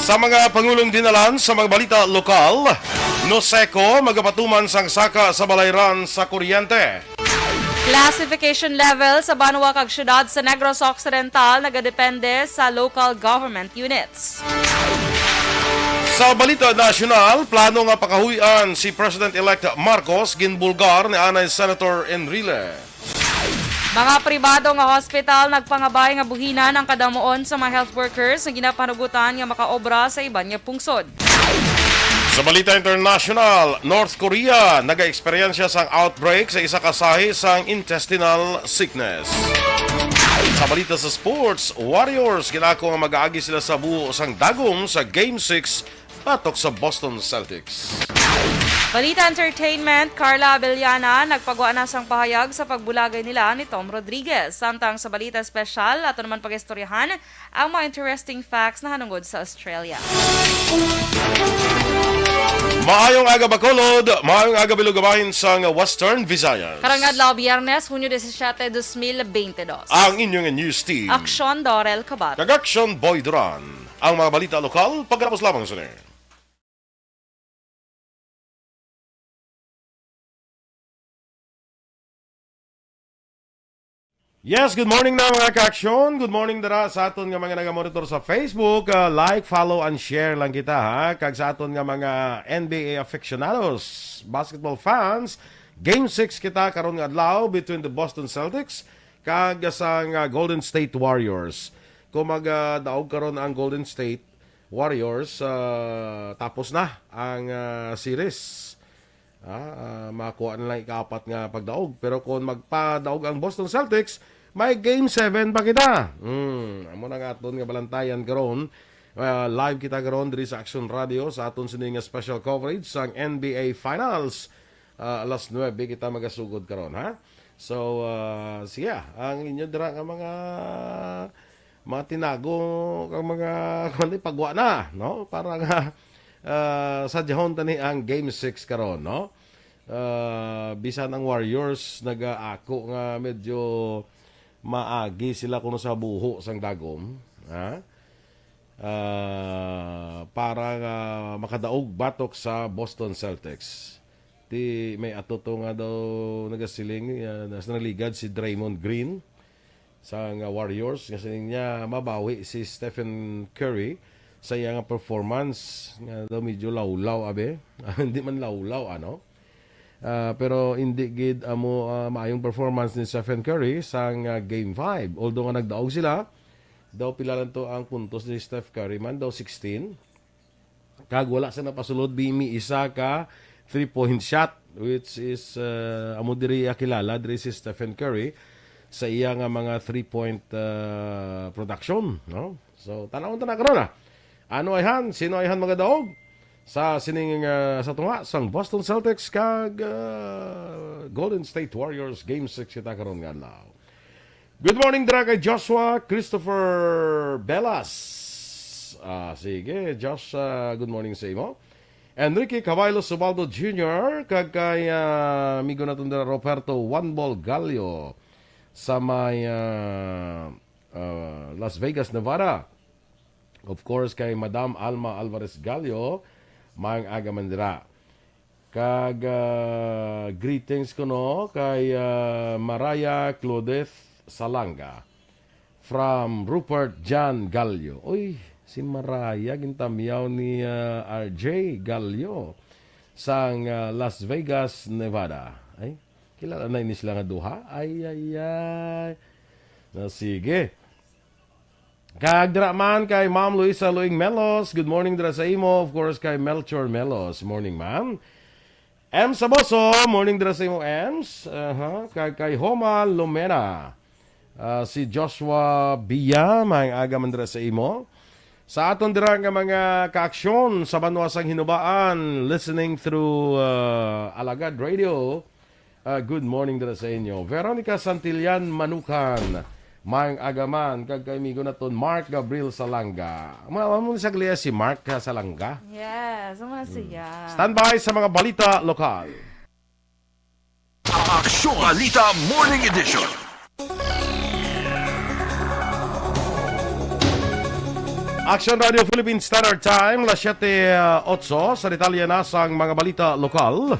Sa mga pangulong dinalan sa mga balita lokal, Noseko magapatuman sang saka sa balayran sa kuryente. Classification level sa banwa kag syudad sa Negros Occidental nagadepende sa local government units. Sa balita nasyonal, plano nga pakahuyan si President-elect Marcos ginbulgar ni anay Senator Enrile. Mga pribado nga hospital nagpangabay nga buhina ng kadamuon sa mga health workers nga ginapanugutan nga makaobra sa iban nga pungsod. Sa balita international, North Korea naga-eksperyensya sang outbreak sa isa kasahi sang intestinal sickness. Sa balita sa sports, Warriors ginako nga mag-aagi sila sa buo sang dagom sa Game 6 patok sa Boston Celtics. Balita Entertainment, Carla Abellana nagpagwa na sang pahayag sa pagbulagay nila ni Tom Rodriguez. Samtang sa Balita Special, ato naman pag-istoryahan ang mga interesting facts na hanungod sa Australia. Maayong aga Bacolod, maayong aga Bilugabahin sang Western Visayas. Karong adlaw Biyernes, Hunyo 17, 2022. Ang inyong news team. Aksyon, Dorel, Cabatu. Aksyon, Boy Duran. Ang mga balita lokal, pagkatapos lamang sa niya. Yes, good morning na mga ka-aksyon. Good morning dara sa aton nga mga nagamonitor sa Facebook. Like, follow, and share lang kita ha. Kag sa aton nga mga NBA aficionados, basketball fans, Game 6 kita karon nga adlaw between the Boston Celtics kag sa Golden State Warriors. Kung magdaog karon ang Golden State Warriors, tapos na ang series. Makuha na lang ika-apat nga pagdaog. Pero kung magpadaog ang Boston Celtics, may Game 7 pa kita. Amo na nga aton nga balantayan karon. Live kita karon diri sa Aksyon Radio sa aton sini nga special coverage sa NBA Finals. Alas 9 kita magasugod karon ha. So siya ang inyo dira nga mga tinago kang mga kundi pagwa na no para nga sa jahon tani ang Game 6 karon no. Bisan ang Warriors nagaako nga medyo maagi sila kuno sa buho sang dagom ha. Para makadaog batok sa Boston Celtics. Ti may atoto nga daw nagasiling nasa naligad si Draymond Green sa Warriors kasi niya mabawi si Stephen Curry sa iyang performance nga daw medyo lawlaw abe. Hindi man lawlaw ano. Pero hindi gid amo maayong performance ni Stephen Curry sa Game 5. Although nga nagdaog sila, daw pila lang to ang puntos ni Steph Curry man daw 16. Kag wala sa napasulod bimi isa ka 3-point shot which is amo diri kilala diri si Stephen Curry sa iya nga mga 3-point production, no? So tanawon ta na karon ano ayhan sino ayhan magadaog sa sining sa tunga sang Boston Celtics kag Golden State Warriors Game 6 kita karon nga adlaw. Good morning dira kay Joshua Christopher Belas. Sige Josh, good morning sa imo. Enrique Caballo Subaldo Jr. kag kay amigo naton dira Roberto One Ball Gallo sa may Las Vegas, Nevada. Of course kay Madam Alma Alvarez Gallo maang aga mandira. Kag greetings ko no kay Maraya Claudeth Salanga from Rupert John Gallo. Uy, si Maraya gintamyaw ni RJ Gallo sang Las Vegas, Nevada. Ay, kilala na ini sila nga duha. Ay. Sige. Kag dira man kay Ma'am Luisa Luing Melos. Good morning dira sa imo. Of course kay Melchor Melos. Morning, ma'am. Ems Saboso. Morning dira sa imo, Ems. Kay Homa Lumena. Si Joshua Biya. Maayong aga man dira sa imo. Sa aton dira nga mga kaaksyon sa banwasang hinubaan. Listening through Alagad Radio. Good morning dira sa inyo. Veronica Santillan Manukan. Maayong agaman, kag kay amigo naton Mark Gabriel Salanga. Mo sa gliya si Mark Salanga. Yes, ano siya. Standby sa mga balita lokal. Aksyon Balita Morning Edition. Aksyon Radio Philippine Standard Time, las 7:08 sa detalye na sang mga balita lokal.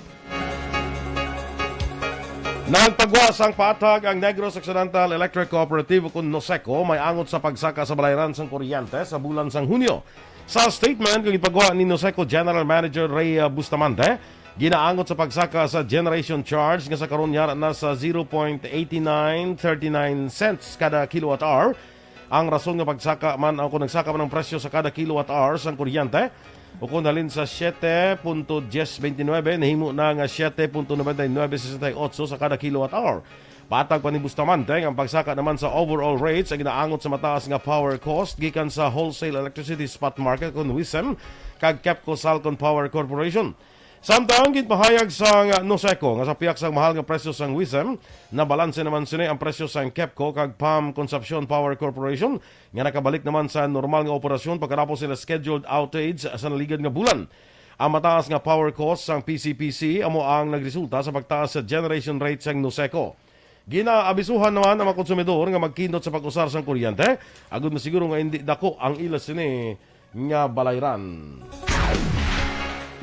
Nagpagwas ang patag ang Negros Occidental Electric Cooperative kung NOSECO may angot sa pagsaka sa balayran sang kuryente sa bulan sang Hunyo. Sa statement kung ipagwa ni NOSECO General Manager Ray Bustamante, ginaangot sa pagsaka sa generation charge nga sa karon yara na sa 0.8939 cents kada kilowatt hour. Ang rason nga pagsaka man ang kung nagsaka man ang presyo sa kada kilowatt hour sang kuryente o kung halin sa 7.1029 nahimo na nga 7.9968 sa kada kilowatt hour. Patag pa ni Bustamante ang pagsaka naman sa overall rates ang ginaangot sa mataas nga power cost gikan sa wholesale electricity spot market kun WISM kag KEPCO Salcon Power Corporation. Samtang gitpahayag sa NOSECO nga sa piyak sang mahal nga presyo sang WISM, na balanse naman sini ang presyo sang KEPCO kag PAM Consumption Power Corporation nga nakabalik naman sa normal nga operasyon pagkatapos sila scheduled outage sa naligad nga bulan. Ang mataas nga power cost sang PCPC amo ang nagresulta sa pagtaas sa generation rate sang NOSECO. Ginaabisuhan naman ang mga konsumidor nga magkindot sa pag-usar sang kuryente, agud na siguro nga hindi dako ang ilas sini nga balayran.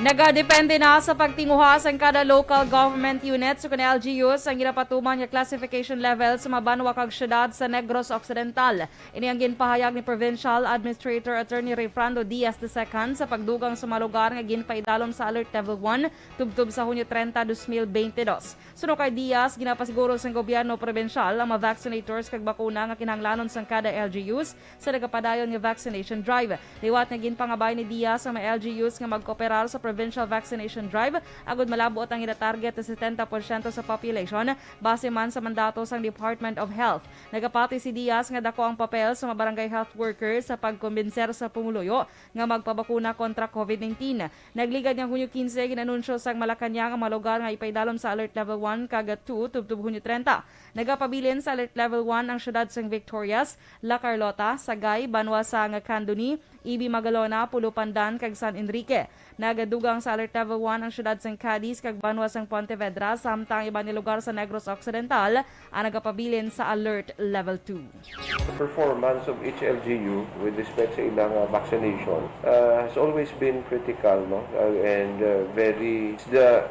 Nagadepende na sa pagtinguha sa kada local government unit sa LGUs ang ginapatuman nga classification level sa mabanwa kag syudad sa Negros Occidental. Ini ang ginpahayag ni Provincial Administrator Attorney Refrando Diaz II sa pagdugang sa mga lugar nga ginpaidalom sa Alert Level 1 tubtob sa Hunyo 30, 2022. Suno kay Diaz, ginapasiguro sa gobyerno provincial ang mga vaccinators kag bakuna nga kinahanglanon sa kada LGUs sa nagapadayon nga vaccination drive. Liwat nga ginpangabay ni Diaz ang mga LGUs nga magkooperar sa provincial vaccination drive agud malabot ang ina-target sa 70% sa population base man sa mandato sang Department of Health. Nagapati si Diaz nga dako ang papel sa mga barangay health workers sa pagkumbinser sa pumuluyo nga magpabakuna kontra COVID-19. Nagligad nga Hunyo 15 ginanunsyo sang Malacañang ang mga lugar nga ipaidalom sa Alert Level 1 kag 2 tubtob Hunyo 30. Nagapabilin sa Alert Level 1 ang syudad sang Victorias, La Carlota, Sagay, Banwa sang Candoni, Ibi Magalona, Pulo Pandan kag San Enrique. Nagadugang sa Alert Level 1 ang syudad sang Cadiz kag Banwa sang Pontevedra samtang iba ni lugar sa Negros Occidental ang nagapabilin sa Alert Level 2. The performance of each LGU with respect sa ilang vaccination has always been critical, no?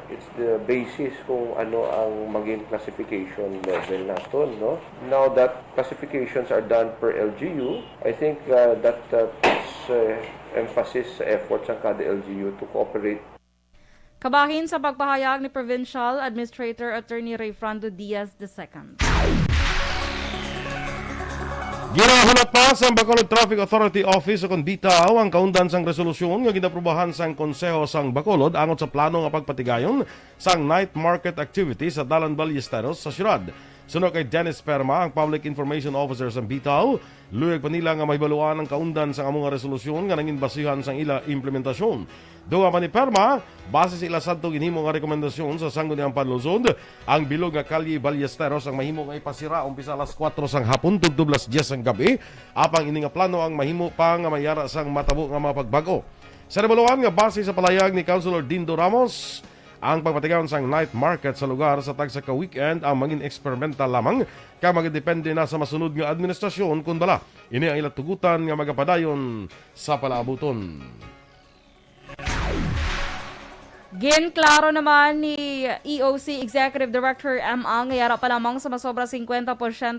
It's the basis kung ano ang maging classification level natin, no? Now that classifications are done per LGU, I think that puts emphasis sa efforts ng kada LGU to cooperate. Kabahin sa pagpahayag ni Provincial Administrator Attorney Refrando Diaz II. Ginahanap pa sa Bacolod Traffic Authority Office kung bitaw ang kaundan sang resolusyon nga ginaprubahan sang Konseho sang Bacolod angot sa plano nga pagpatigayon sang night market activity sa Dalan Ballesteros sa syudad. Sunod kay Dennis Perma, ang Public Information Officer sa Bitaw, luyag pa nila nga mahibaluan ang kaundan sa among resolusyon nga nangin basihan sang ila implementasyon. Duwa pa ni Perma, base sa ila sadto ginhimo nga rekomendasyon sa sangguniang panlusod, ang bilog nga kalye Ballesteros ang mahimo nga ipasira umpisa alas 4 sang hapon tugtub alas 10 sang gabi, apang ini nga plano ang mahimo pa nga mayara sang matabo nga mapagbago. Sa rebaluan nga base sa palayag ni Councilor Dindo Ramos, ang pagpatigayon sang night market sa lugar sa tagsa ka weekend ang maging experimental lamang kaya magdepende na sa masunod nga administrasyon kung bala. Ini ang ilang tugutan nga magapadayon sa palaabuton. Ginklaro naman ni EOC Executive Director M.A. ngayara pa lamang sa masobra 50%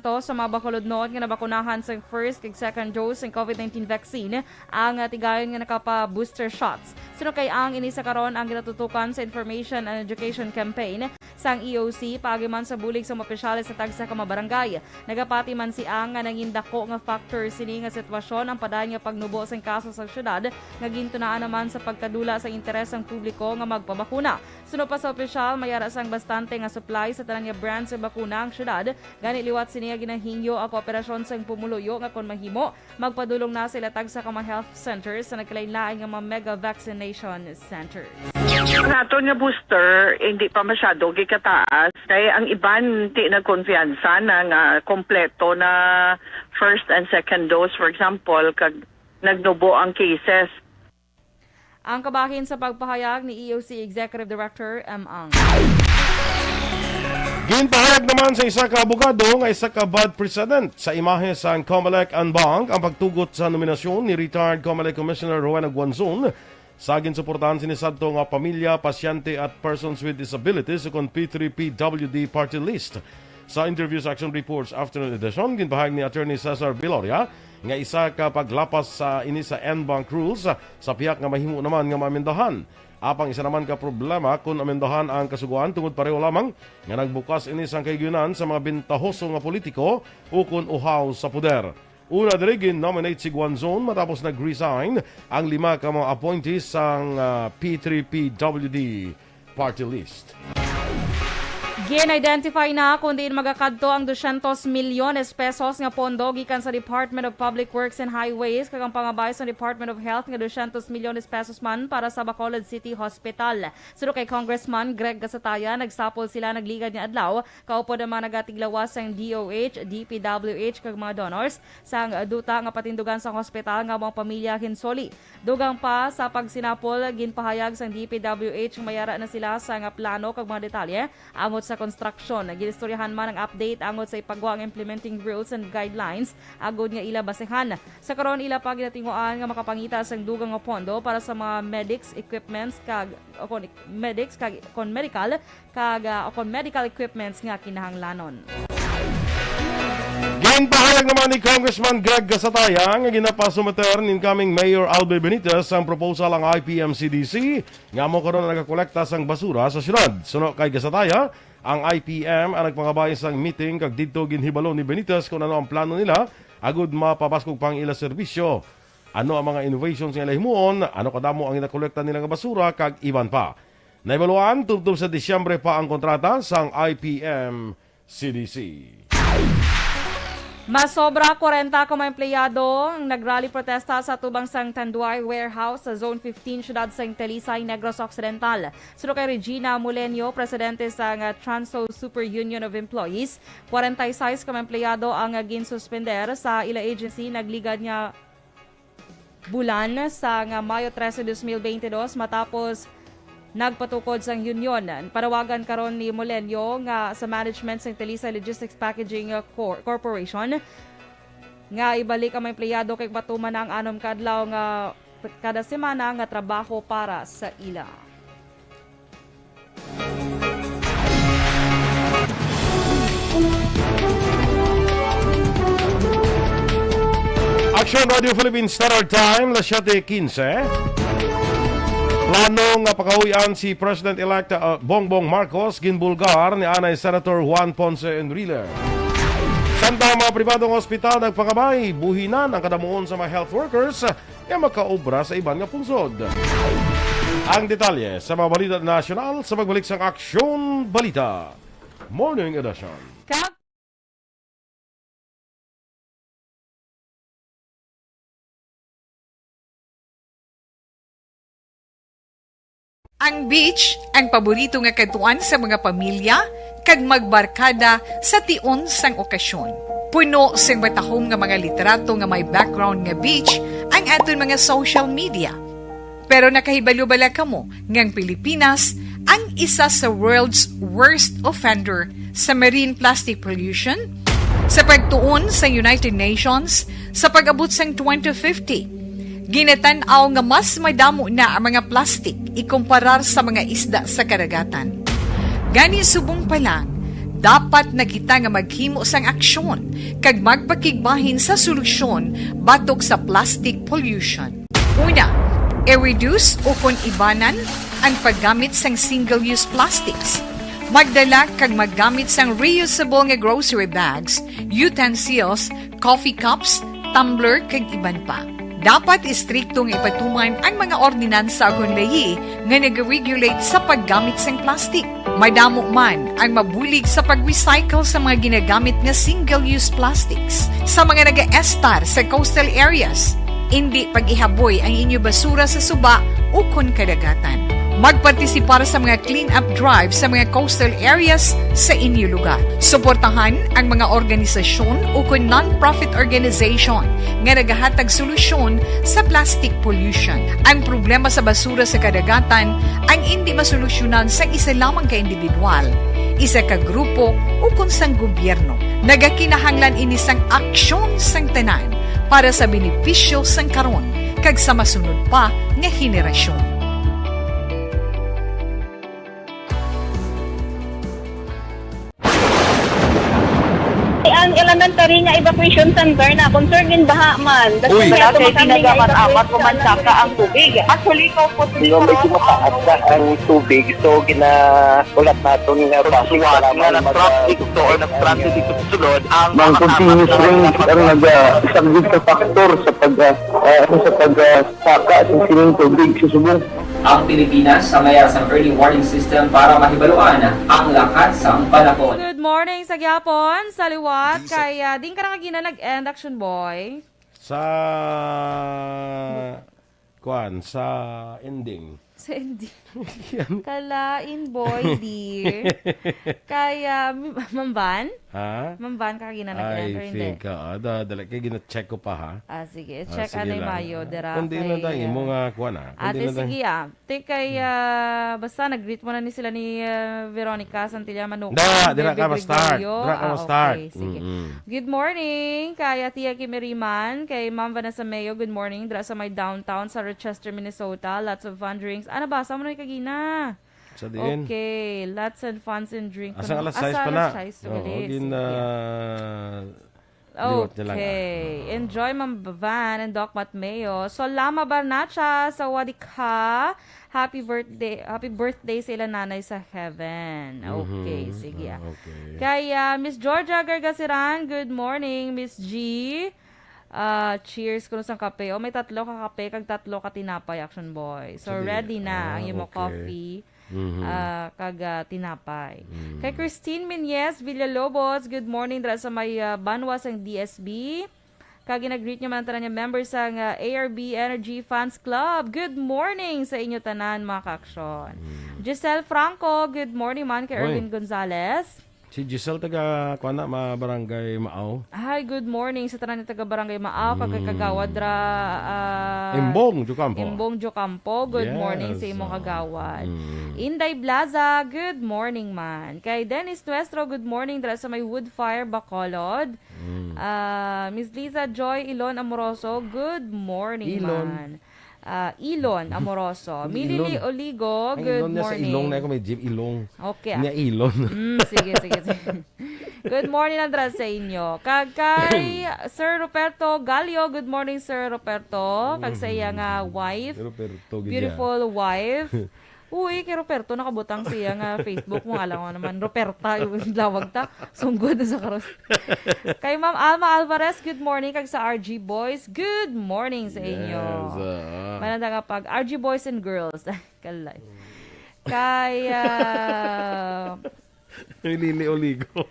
sa mga Bacolod noon nga nabakunahan sa first kag second dose ng COVID-19 vaccine ang tigayon nga nakapa-booster shots. Sino kay ang ini sa karon ang ginatutukan sa Information and Education Campaign sang EOC pagiman sa bulig sa mapisyalis sa tagsa ka mabarangay. Nagapati man si ang nga nangin dako nga factor sini nga sitwasyon ang padayon nga pagnubo sa kaso sa syudad nga gintunaan naman sa pagkadula sa interes ng publiko nga magpabakuna. Suno pa sa opisyal, mayara sang bastante nga supply sa tanan nga brand sa bakuna ang syudad. Gani liwat siniya ginahingyo ang kooperasyon sa pumuluyo nga kon mahimo, magpadulong na sila tagsa ka mga health centers sa nagkalain-lain nga mga mega vaccination centers. Nato nga booster, hindi pa masyado gikataas. Kaya ang iban, ti na konfiansa na nga kompleto na first and second dose. For example, kag nagnubo ang cases. Ang kabahin sa pagpahayag ni EOC Executive Director M. Ang. Ginpahayag naman sa isa ka abogado nga isa ka bad precedent sa imahe sa COMELEC and Bank ang pagtugot sa nominasyon ni retired COMELEC Commissioner Rowena Guanzon sa ginsuportahan sinisadto nga pamilya, pasyente at persons with disabilities sa P3PWD party list. Sa interview sa Aksyon Reports Afternoon Edition, ginpahayag ni Attorney Cesar Viloria nga isa ka paglapas sa ini sa N-Bank rules sa piyak nga mahimo naman nga mamendahan. Apang isa naman ka problema kung amendahan ang kasuguan tungod pareho lamang nga nagbukas ini sang kaigunan sa mga bintahoso nga politiko o kung uhaw sa poder. Una diri nominate si Guanzon matapos nag-resign ang 5 ka mga appointees sang P3PWD party list. Gin-identify na kung diin magakadto ang 200 milyones pesos nga pondo gikan sa Department of Public Works and Highways kag ang pangabay sa Department of Health nga 200 milyones pesos man para sa Bacolod City Hospital. Suno kay Congressman Greg Gasataya, nagsapol sila nagligad ni adlaw kaupo naman nagatiglawas ang DOH, DPWH kag mga donors sang duta nga patindugan sa hospital nga mga pamilya hinsoli. Dugang pa sa pagsinapol ginpahayag sang DPWH mayara na sila sa nga plano kag mga detalye amot sa construction. Ginistoryahan man ang update angot sa ipagawa ang implementing rules and guidelines agod nga ila basehan. Sa karon ila pa ginatinguan nga makapangita sang dugang nga pondo para sa mga medics equipments kag medical equipments nga kinahanglanon. Ginpahayag naman ni Congressman Greg Gasataya nga ginapasumeter ni incoming Mayor Albe Benitez ang proposal ang IPM-CDC nga mo karon nagakolekta sang basura sa syudad. Suno kay Gasataya, ang IPM ang nagpangabay sang meeting kag didto ginhibalo ni Benitez kung ano ang plano nila agud mapapaskog pang ila serbisyo. Ano ang mga innovations nga himuon, ano kadamo ang inakolekta nila nga basura kag iban pa. Naibaluan tungtong sa Disyembre pa ang kontrata sang IPM-CDC. Mas sobra 40 ka mga empleyado ang nagrally protesta sa tubang sang Tanduay Warehouse sa Zone 15, syudad sa Talisay, Negros Occidental. Suno kay Regina Molenio, presidente sa Transo Super Union of Employees, 46 ka mga empleyado ang ginsuspender sa ila agency nagligad niya bulan sa Mayo 13, 2022 matapos nagpatukod sang union. Parawagan karon ni Molenio nga sa management sa Talisay Logistics Packaging Corporation nga ibalik ang mga empleyado kay matuman ang anom kadlaw nga kada semana nga trabaho para sa ila. Aksyon Radio Philippines Standard Time, 7:15. Plano nga pakahuyan si President-elect Bongbong Marcos ginbulgar ni anay Senator Juan Ponce Enrile. Samtang mga pribadong ospital nagpangabay, buhinan ang kadamuon sa mga health workers nga makaobra sa iban nga pungsod. Ang detalye sa mga balita nasyonal sa pagbalik sa Aksyon Balita Morning Edition. Ang beach ang paborito nga katuan sa mga pamilya kag magbarkada sa tion sang okasyon. Puno sang matahom nga mga litrato nga may background nga beach ang aton mga social media. Pero nakahibalo-bala kamo nga ang Pilipinas ang isa sa world's worst offender sa marine plastic pollution sa pagtuon sa United Nations sa pag-abot sang 2050. Ginatanaw nga mas madamo na ang mga plastic ikumparar sa mga isda sa karagatan. Gani subong pa lang, dapat na kita nga maghimo sang aksyon kag magpakigbahin sa solusyon batok sa plastic pollution. Una, i-reduce o kung ibanan ang paggamit sang single-use plastics. Magdala kag maggamit sang reusable nga grocery bags, utensils, coffee cups, tumbler kag iban pa. Dapat istriktong ipatuman ang mga ordinansa agon lahi nga nag-regulate sa paggamit sang plastic. Madamo man ang mabulig sa pag-recycle sa mga ginagamit nga single-use plastics. Sa mga nag-estar sa coastal areas, hindi pag-ihaboy ang inyo basura sa suba o kon kadagatan. Magpartisipar sa mga clean-up drive sa mga coastal areas sa inyo lugar. Suportahan ang mga organisasyon o non-profit organization nga nagahatag solusyon sa plastic pollution. Ang problema sa basura sa kadagatan ang hindi masolusyonan sa isa lamang ka individual, isa ka grupo o kunsang gobyerno. Nagakinahanglan ini sang aksyon sang tanan para sa benepisyo sang karon kag sa masunod pa nga henerasyon. Ang elementary nga evacuation center na concern din baha man. Uy, Kasi pinagamat-amat pumansaka ang tubig. Actually, ko po Yung medyo mataas na ang tubig, so ginaulat natin nga pasuwat nga nag-traffic to or nag-transit dito sa sulod ang mga continuous range ang nag-subject sa factor sa pagsaka at sining tubig sa subong. Ang Pilipinas sa mayroon sa early warning system para mahibaluan ang lakas ng panahon. Good morning sa gyapon, sa liwat, kaya din ka nakagina nag-end action boy. Sa ending. Sa hindi. Kalain boy, dear. Kaya, Mamban? Ha? Mamban ka kagina nag-end or I hindi? think, dala kaya gina-check ko pa ha. Sige. Check Sige ano yung lang. mayo. Dira Kundi na tayo, mo nga kuwan ha. Ate, sige Kay, basta nag-greet mo na ni sila ni Veronica Santilla Manuka. Dira ka ma-start. Dira ka ma-start. Okay, sige. Good morning, kay Tia Kimeriman, kay Ma'am Vanessa Mayo, good morning. Dira sa may downtown sa Rochester, Minnesota. Lots of fun drinks. Ano ba? Sama na yung kagina. Sa din. Okay. Lots and fun and drink. Asang alas 6 pa na. Okay. Enjoy Ma'am Van and Doc Mat Mayo. So, Lama Barnacha sa Wadikha. Happy birthday sa ilang nanay sa heaven. Okay, sige. Okay. Kaya Miss Georgia Gargasiran, good morning. Miss G, cheers kuno sang kape. May tatlo ka kape, kag tatlo ka tinapay, action boy. So, ready na ang imo coffee. Kag tinapay. Kay Christine Minyes Villalobos, good morning dra sa may Banwa sang DSB. Kag ginag-greet niyo man tanan niya members sang ARB Energy Fans Club. Good morning sa inyo tanan mga ka-aksyon. Giselle Franco, good morning man kay Erwin Gonzalez. Si Giselle taga kuana barangay Maaw. Hi, good morning sa tanan taga barangay Maaw kag kagawad ra Imbong Jukampo. Imbong Jocampo, good morning sa imong kagawad. Inday Blaza, good morning man. Kay Dennis Nuestro, good morning dra sa may Woodfire Bacolod. Miss Liza Joy Ilon Amoroso, good morning man. Ilon Amoroso. Milili Oligo, good Ilon morning. Sa ilong na ako may jeep ilong. Okay. Niya ilon. Sige. Good morning Andra sa inyo. Kag kay Sir Roberto Galio, good morning Sir Roberto. Kag sa iyang wife, beautiful wife. Uy, kay Roberto nakabutang siya nga Facebook mo. Alam mo naman, Roberta, yung lawag ta. Sunggod na sa karos. Kay Ma'am Alma Alvarez, good morning. Kag sa RG Boys, good morning sa inyo. Yes, Mananda kapag RG Boys and Girls. Kalay. Kay Lili Oligo.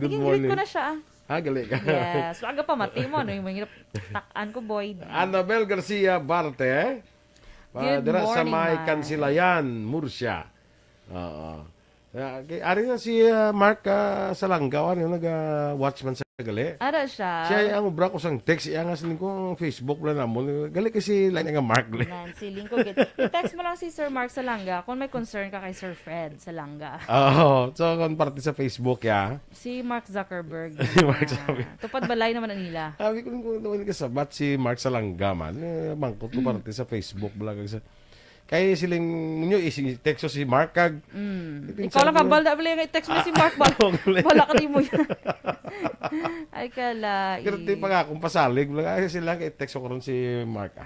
Good morning. ko na siya. Gali ka. Yes. Aga pa mati mo. Ano yung mga takan ko, boy. Annabel Garcia Barte. Good Dira sa morning, may man. Kansilayan, Murcia. Ari na si Mark Salanggaw, nag-watchman sa gali. Ara siya. Siya ang ubra ko sang text, iya nga sining kong Facebook na namon. Gali kasi lang nga Mark. Nancy, lingko git. I-text mo lang si Sir Mark Salanga kung may concern ka kay Sir Fred Salanga. So kung parte sa Facebook, ya. Si Mark Zuckerberg. Mark Zuckerberg. Tupad balay naman ang nila. Sabi ko nung kasabat si Mark Salangga man. Bangkot ko parte sa Facebook. Kaya siling ninyo, text si Mark kag. Ikaw lang kabalda bali nga i-text mo si Mark ba? Wala ka di mo yan. Ay kala. Pero di pa nga akong pasalig. Ay sila i-text ko ron si Mark.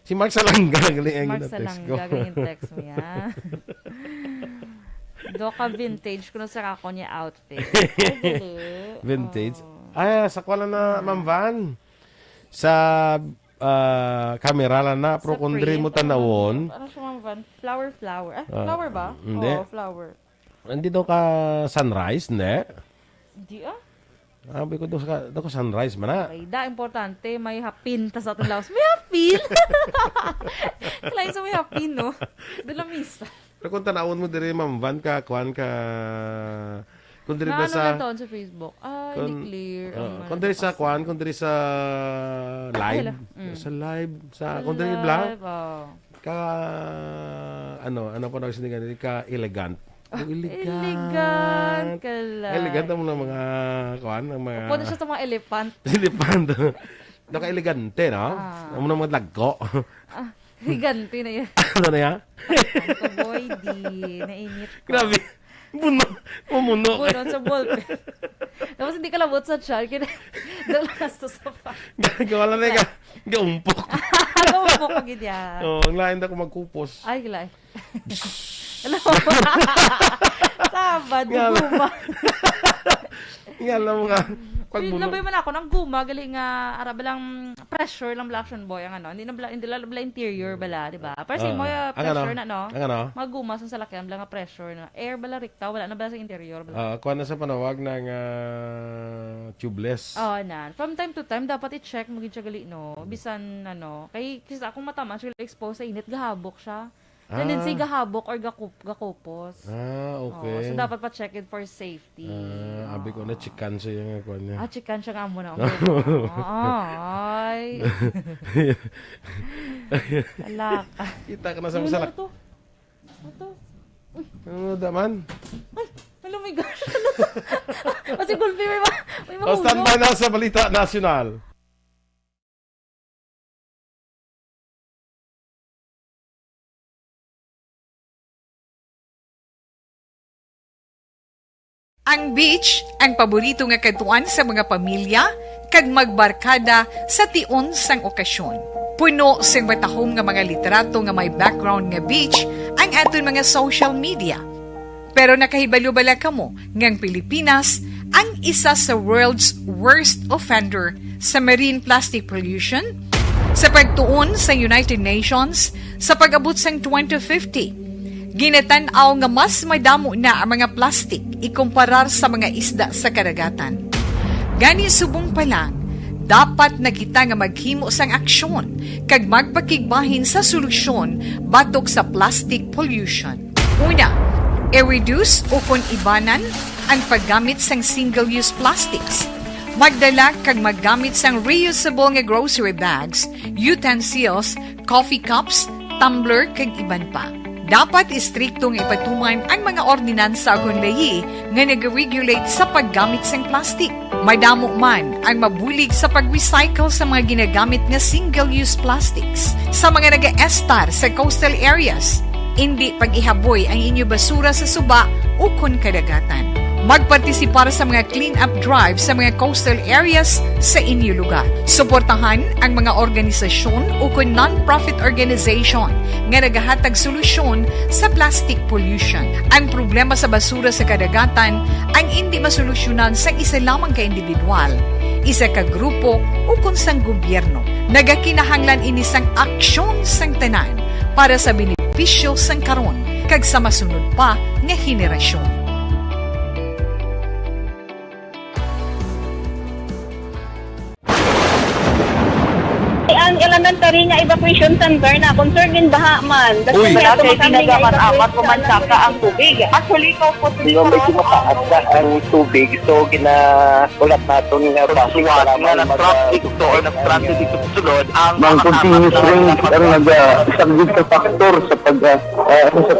Si Mark Salangga galing ang Mark text ko. Salanga ganyan text mo yan. Doka vintage kuno sa kako niya outfit. Vintage. Sa kwala na Ma'am Van. Sa kamera lang na pero kung diri mo tanawon. Ano siya Ma'am Van? Flower. Flower ba? Hindi. Flower. Hindi daw ka sunrise, hindi? Hindi Sabi ko daw ka sunrise man na. Okay, importante may hapin ta sa atong laos. May hapin! hapil. Kalain sa may hapil, no? Doon misa. Pero kung tanawon mo diri, ma'am, van ka, kuhan ka, kung diri ba Ano sa... na taon sa Facebook? Hindi clear. kung diri sa kuhan, kung diri sa live, sa live, sa, kung diri bla, ka, ano pa nagsiningan, ka elegant. Elegant ka lang. Elegant ang mga kuhan, ang mga... Punta siya sa mga elephant. Elephant. Naka-elegante, no? Ang mga lagko. Elegante na yan. Ano na yan? Ang boy, di. Nainit ko. Grabe. Mumuno. Puno sa ballpen. Tapos hindi ka labot sa chan. Dalas to sa pa. Gawala na ka. Gaumpok. Gaumpok ka ganyan. Ang lain na ko magkupos. Ay, gilay. Alam mo. Sabad, guma. Nga lang mga pagbuno. Labay man ako ng guma. Galing nga, araba lang pressure lang black boy. Ang ano, hindi lang interior bala, di ba? Pero mo pressure na, no? Ang ano? Maguma sa salakyan, bala nga pressure na. Air bala rikta, wala na bala sa interior. Kuha na sa panawag ng tubeless. Nan. From time to time, dapat i-check mo siya gali, no? Bisan, ano, kay kisa akong mataman, siya expose sa init, gahabok siya. Tendency gahabok or gakupos. Okay. So, dapat pa-check it for safety. Abi ko na chikan siya yung kuha niya. Chikan siya nga muna. Ay. Alaka. Kita ka na sa masalak. Ano to? Uy. Ano daman? Ay, oh my gosh. Kasi gulpi, may mahulog. Standby na sa Balita Nasional. Ang beach ang paborito nga katuan sa mga pamilya kag magbarkada sa tion sang okasyon. Puno sing batahom nga mga litrato nga may background nga beach ang aton mga social media. Pero nakahibalo-bala kamo ngang Pilipinas ang isa sa world's worst offender sa marine plastic pollution? Sa pagtuon sa United Nations sa pag-abot sang 2050, ginatanaw nga mas madamo na ang mga plastic ikumparar sa mga isda sa karagatan. Gani subong pa lang, dapat na kita nga maghimo sang aksyon kag magpakigbahin sa solusyon batok sa plastic pollution. Una, i-reduce o kung ibanan ang paggamit sang single-use plastics. Magdala kag maggamit sang reusable nga grocery bags, utensils, coffee cups, tumbler kag iban pa. Dapat istriktong ipatuman ang mga ordinansa kung layi nga nag-regulate sa paggamit ng plastic. Madamo man ang mabulig sa pag-recycle sa mga ginagamit nga single-use plastics. Sa mga nag-estar sa coastal areas, hindi pag-ihaboy ang inyo basura sa suba o kun kadagatan. Magpartisipar sa mga clean-up drive sa mga coastal areas sa inyo lugar. Suportahan ang mga organisasyon o kung non-profit organization nga nagahatag solusyon sa plastic pollution. Ang problema sa basura sa kadagatan ang hindi masolusyonan sa isa lamang ka individual, isa ka grupo o kung sang gobyerno. Nagakinahanglan ini sang aksyon sang tanan para sa benepisyo sang karon kag sa masunod pa nga henerasyon. Ang elementary nga evacuation center na concern din baha man. Uy, kaya kasi tinagaman apat evacuation pumansaka ang tubig. Actually, ikaw po dito medyo mataas na ang tubig. So, ulat natin nga basuhan nga nag-traffic to or nag-transit dito sa sulod. Ang continuous range ang nag-subject sa factor sa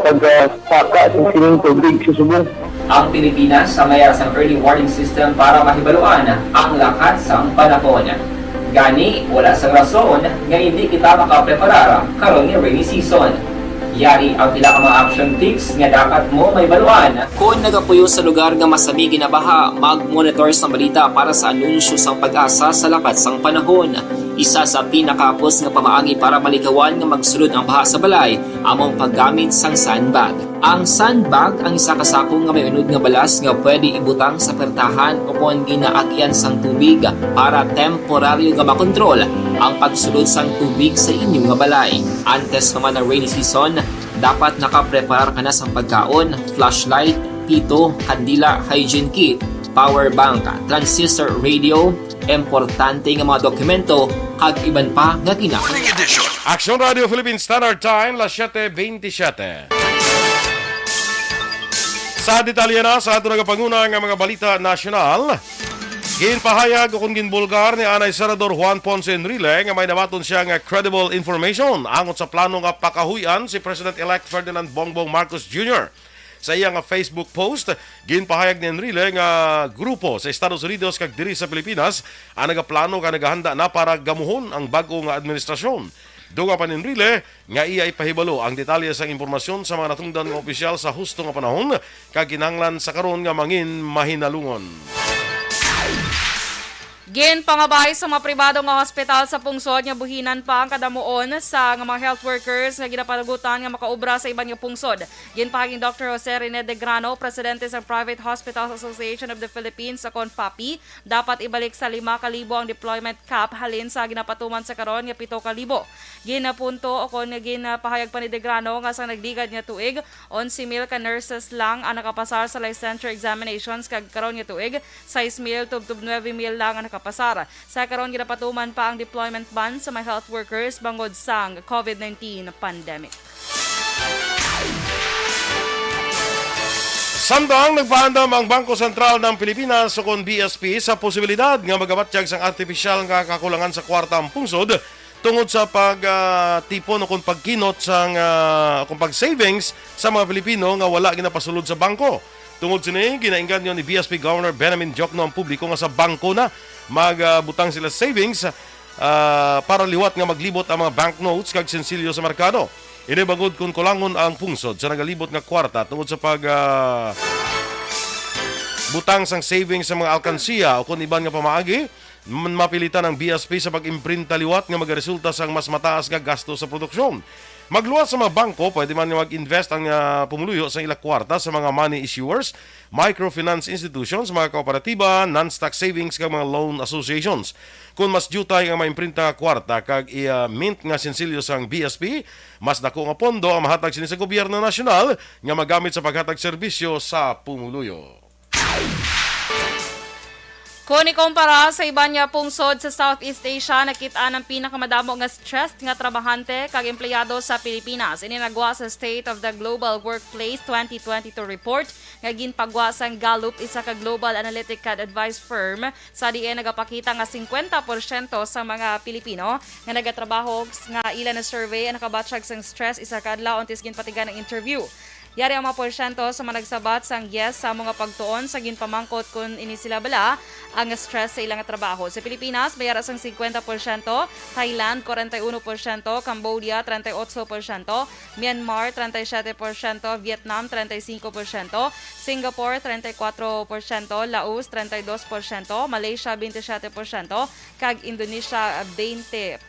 pagsaka at sining tubig sa subong. Ang Pilipinas sa mayroon sa early warning system para mahibaluan ang lakas ng panahon. Gani, wala sa rason nga hindi kita makapreparar karon ni rainy season. Yari ang pila ka mga action tips nga dapat mo may baluan. Kung nagapuyo sa lugar nga masabi ginabaha, mag-monitor sa balita para sa anunsyo sang pag-asa sa lakas sang panahon. Isa sa pinakapos nga pamaagi para malikawan nga magsulod ang baha sa balay, among paggamit sang sandbag. Ang sandbag ang isa kasakong nga may unod nga balas nga pwede ibutang sa pertahan upon ginaagyan sang tubig para temporaryo nga makontrol ang pagsulod sang tubig sa inyong nga balay. Antes naman ng rainy season, dapat nakapreparar ka na sang pagkaon, flashlight, pito, kandila, hygiene kit, power bank, transistor radio, importante nga mga dokumento kag iban pa nga kina. Morning Edition. Aksyon Radio Philippine Standard Time, las 7:27. Sa detalye na sa ato nagapanguna nga mga balita nasyonal, ginpahayag o kung ginbulgar ni Anay Senador Juan Ponce Enrile nga may nabaton siya nga credible information angot sa plano nga pakahuyan si President-elect Ferdinand Bongbong Marcos Jr. Sa iya nga Facebook post, ginpahayag ni Enrile nga grupo sa Estados Unidos kag diri sa Pilipinas ang nagaplano nga nagahanda na para gamuhon ang bag-o nga administrasyon. Duga pa ni Enrile nga iya ipahibalo ang detalye sa impormasyon sa mga natungdan nga opisyal sa husto nga panahon kag kinahanglan sa karon nga mangin mahinalungon. Ginpangabay sa mga pribado nga hospital sa pungsod nga buhinan pa ang kadamuon sa nga mga health workers nga ginapanagutan nga makaubra sa iban nga pungsod. Ginpahaging Dr. Jose Rene de Grano, presidente sa Private Hospitals Association of the Philippines sa CONFAPI, dapat ibalik sa 5,000 ang deployment cap halin sa ginapatuman sa karon nga 7,000. Ginapunto o kon ginapahayag pa ni de Grano nga sa nagligad nga tuig 11,000 ka nurses lang ang nakapasar sa licensure examinations kag karon nga tuig 6,000 tub 9,000 lang ang nakapasar. Sa karon ginapatuman pa ang deployment ban sa mga health workers bangod sang COVID-19 pandemic. Samtang nagpaandam ang Bangko Sentral ng Pilipinas o kon BSP sa posibilidad nga magabatyag sang artificial nga kakulangan sa kwartang pungsod tungod sa pagtipon o kung pagkinot sang kung pag-savings sa mga Pilipino nga wala ginapasulod sa bangko. Tungod sini, ginainggan nyo ni BSP Governor Benjamin Diokno ang publiko nga sa bangko na magbutang sila savings para liwat nga maglibot ang mga banknotes kag sensilyo sa merkado. Inibagod kung kulangon ang pungsod sa nagalibot nga kwarta tungod sa butang sang savings sa mga alkansiya o kung iban nga pamaagi, mapilitan ang BSP sa pag-imprinta liwat nga magaresulta sang mas mataas nga gasto sa produksyon. Magluwas sa mga bangko, pwede man mag-invest ang pumuluyo sa ilang kwarta sa mga money issuers, microfinance institutions, mga kooperatiba, non-stock savings kag mga loan associations. Kung mas jutay ang maimprinta nga kwarta kag i-mint nga sensilyo sang BSP, mas dako nga pondo ang mahatag sini sa gobyerno nasyonal nga magamit sa paghatag serbisyo sa pumuluyo. Kung ikumpara sa iban nga pungsod sa Southeast Asia, nakita ang pinakamadamo nga stress nga trabahante kag empleyado sa Pilipinas. Ininagwa sa State of the Global Workplace 2022 report nga ginpagwa sang Gallup, isa ka global analytic kad advice firm. Sa diin nagapakita nga 50% sa mga Pilipino nga nagatrabaho nga ila na survey ang nakabatsyag sang stress isa ka adlaw untis ginpatigan ng interview. Yari ang mga porsyento sa mga nagsabat sang yes sa mga pagtuon sa ginpamangkot kung ini sila bala ang stress sa ilang trabaho. Sa Pilipinas, bayara sang 50%, Thailand 41%, Cambodia 38%, Myanmar 37%, Vietnam 35%, Singapore 34%, Laos 32%, Malaysia 27%, kag Indonesia 20%.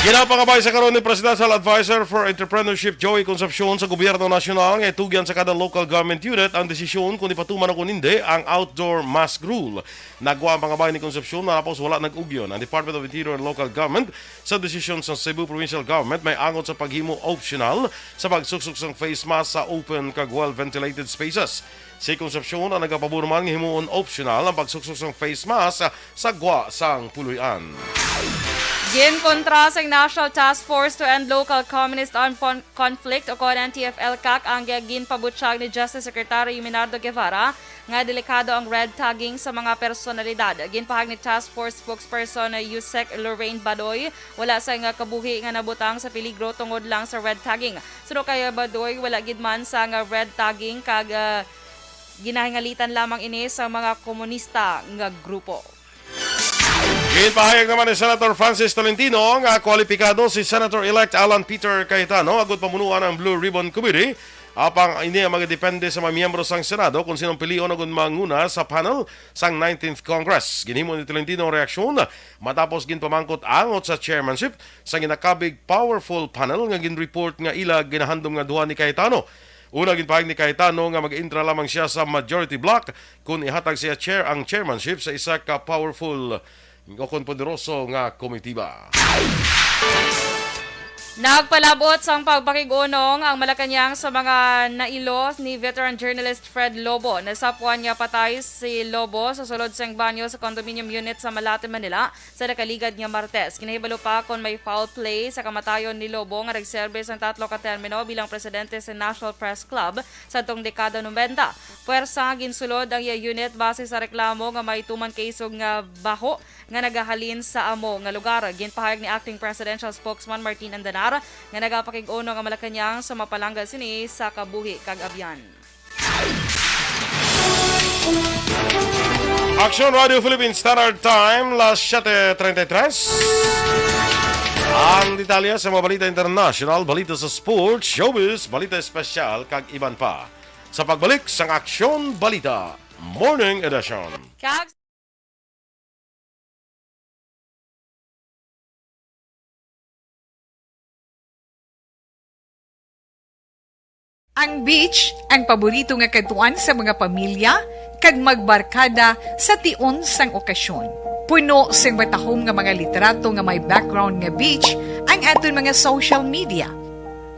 Ginapangabay sa karon ni Presidential Advisor for Entrepreneurship Joey Concepcion sa Gobyerno Nasyonal nga itugyan sa kada local government unit ang desisyon kung ipatuman o kung hindi ang outdoor mask rule. Nagwa ang pangabay ni Concepcion na tapos wala nag-ugyon. Ang Department of Interior and Local Government sa desisyon sa Cebu Provincial Government may angot sa paghimo optional sa pagsuksok ng face mask sa open kag well-ventilated spaces. Si Concepcion ang nagapabor man nga himuon optional ang pagsuksok ng face mask sa gwa sang puluyan. Ginkontra sa National Task Force to End Local Communist Armed Conflict o NTF-ELCAC ang ginpabutyag ni Justice Secretary Minardo Guevara nga delikado ang red tagging sa mga personalidad. Ginpahag ni Task Force spokesperson Yusek Lorraine Badoy, wala sa nga kabuhi nga nabutang sa peligro tungod lang sa red tagging. Suno kay Badoy, wala gid man sa nga red tagging kag ginahingalitan lamang ini sa mga komunista nga grupo. Ginpahayag naman ni Senator Francis Tolentino nga kwalipikado si Senator-elect Alan Peter Cayetano agud pamunuan ang Blue Ribbon Committee apang ini ang mga depende sa mga miyembro sang Senado kung sinong pilion agud manguna sa panel sang 19th Congress. Ginhimo ni Tolentino ang reaksyon matapos ginpamangkot angot sa chairmanship sa ginakabig powerful panel nga ginreport nga ila ginahandom nga duha ni Cayetano. Una ginpahayag ni Cayetano nga mag-intra lamang siya sa majority block kung ihatag siya ang chairmanship sa isa ka powerful o konpoderoso nga komitiba. Nagpalabot sang pagpakigunong ang Malacanang sa mga nailo ni veteran journalist Fred Lobo. Nasapuan niya patay si Lobo sa sulod sang banyo sa condominium unit sa Malate, Manila sa nakaligad nga Martes. Kinahibalo pa kung may foul play sa kamatayon ni Lobo nga nagserbe sang 3 ka termino bilang presidente sa National Press Club sa tong dekada 90. Puwersa ginsulod ang unit base sa reklamo nga may tuman kaisog nga baho nga nagahalin sa amo nga lugar. Ginpahayag ni acting presidential spokesman Martin Andanar nga nagapakig-uno nga Malacanang sa mapalangga sini sa kabuhi kag abyan. Aksyon Radio Philippines Standard Time, las 7:33. Ang detalye sa mga balita international, balita sa sports, showbiz, balita espesyal, kag iban pa. Sa pagbalik sa Aksyon Balita Morning Edition. Kag Ang beach ang paborito nga katuan sa mga pamilya kag magbarkada sa tion sang okasyon. Puno sing batahom nga mga literato nga may background nga beach ang aton mga social media.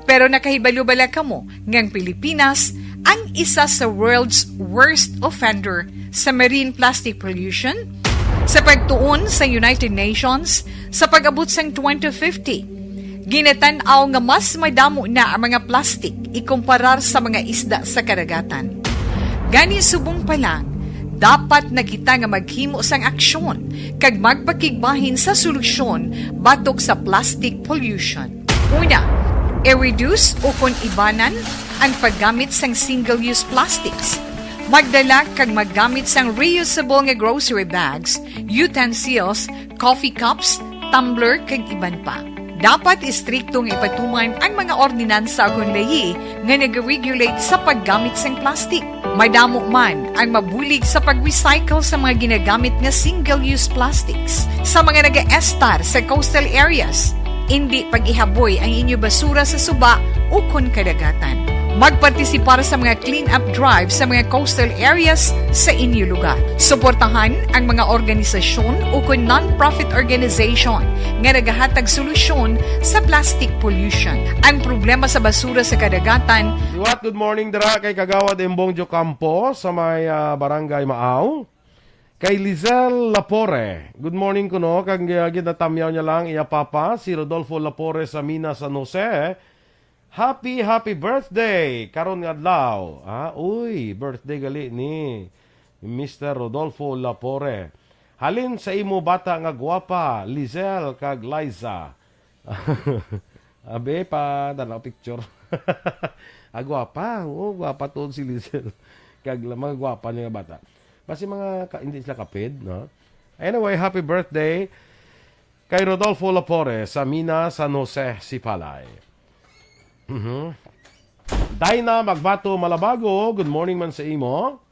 Pero nakahibalo-bala kamo ngang Pilipinas ang isa sa world's worst offender sa marine plastic pollution sa pagtuon sa United Nations sa pag-abot sang 2050. Ginatanaw nga mas madamo na ang mga plastic ikumparar sa mga isda sa karagatan. Gani subong pa lang, dapat na kita nga maghimo sang aksyon kag magpakigbahin sa solusyon batok sa plastic pollution. Una, i-reduce o kung ibanan ang paggamit sang single-use plastics. Magdala kag maggamit sang reusable nga grocery bags, utensils, coffee cups, tumbler kag iban pa. Dapat istriktong ipatuman ang mga ordinansa kung lahi nga nag-regulate sa paggamit ng plastic. Madamo man ang mabulig sa pag-recycle sa mga ginagamit nga single-use plastics. Sa mga nag-estar sa coastal areas, hindi pag-ihaboy ang inyo basura sa suba o kun kadagatan. Magpartisipar sa mga clean-up drive sa mga coastal areas sa inyo lugar. Suportahan ang mga organisasyon o kung non-profit organization nga nagahatag solusyon sa plastic pollution. Ang problema sa basura sa kadagatan. Good morning dira kay Kagawad Embong Jocampo sa may barangay Maaw. Kay Lizel Lapore. Good morning kuno kag ginatamyaw niya lang iya papa si Rodolfo Lapore sa Mina San Jose. Happy birthday karon nga adlaw. Uy, birthday gali ni Mr. Rodolfo Lapore. Halin sa imo bata nga gwapa, Lizel kag Liza. Abe pa dalaw picture. Gwapa, gwapa to si Lizel. Kag mga gwapa niya bata. Basi mga hindi sila kapid, no? Anyway, happy birthday kay Rodolfo Lapore sa Mina San Jose, Sipalay. Dayna Magbato Malabago, good morning man sa imo.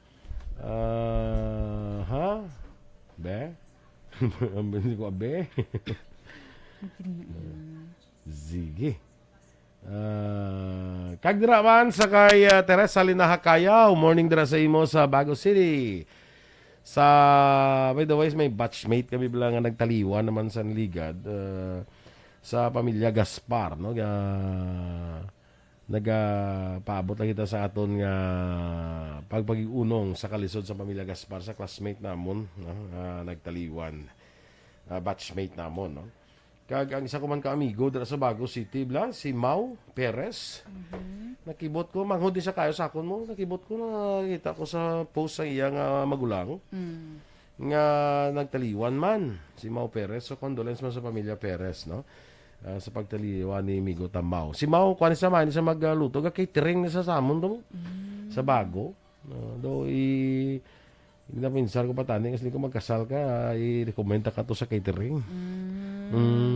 Be? Hindi ko be. Sige. Kagdira man sa kay Teresa Linahakayaw, morning dira sa imo sa Bago City. Sa, by the way, may batchmate kami bilang nga nagtaliwan naman sa ligad. Sa pamilya Gaspar, no? Nagapaabot lang kita sa aton nga pagpagiunong sa kalisod sa pamilya Gaspar sa classmate namon, no? Nagtaliwan, batchmate namon, no? Kag ang isa ko man ka amigo dira sa Bago City bla si Mau Perez. Nakibot ko manghudi sa kayo sa akon mo, nakibot ko na kita ko sa post sa iyang magulang. Nga nagtaliwan man si Mau Perez, so condolence man sa pamilya Perez, no? Sa pagtaliwan ni Migo Tamao. Si Mau kuan sa man sa magluto ga catering na sa samon to sa Bago. Do pinsan ko pa tani kasi ko magkasal ka, i-recommend ka to sa catering.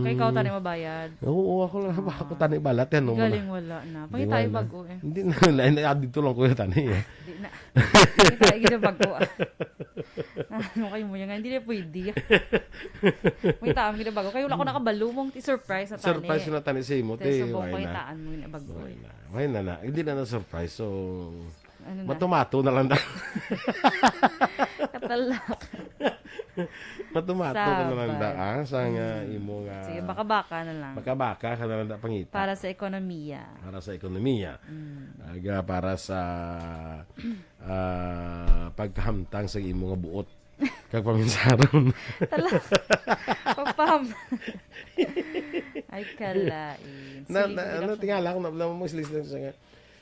Kay ikaw tani mabayad. Oo, ako lang ako tani balat yan. Galing wala na. Pagi tayo bago eh. Hindi na, dito lang ko yung tani eh. Hindi na. Pagi tayo gina bago. Ano kayo mo yan? Hindi na pwede. May taam gina bago. Kayo wala ko nakabalumong surprise na tani. Surprise na tani sa imo. Subong pagitaan mo gina bago. May na. Hindi na surprise. So, ano na? matumato na lang na. Katalak. Matumato ka na lang Sabay. da, sa nga imo nga... Sige, baka-baka na lang. Baka-baka ka na lang da pangita. Para sa ekonomiya. Para sa ekonomiya. Para sa pagkahamtang sa imo nga buot. Kag paminsaron. Pagpam. Ay, kalain. Tingala ko na mo silis lang sa nga.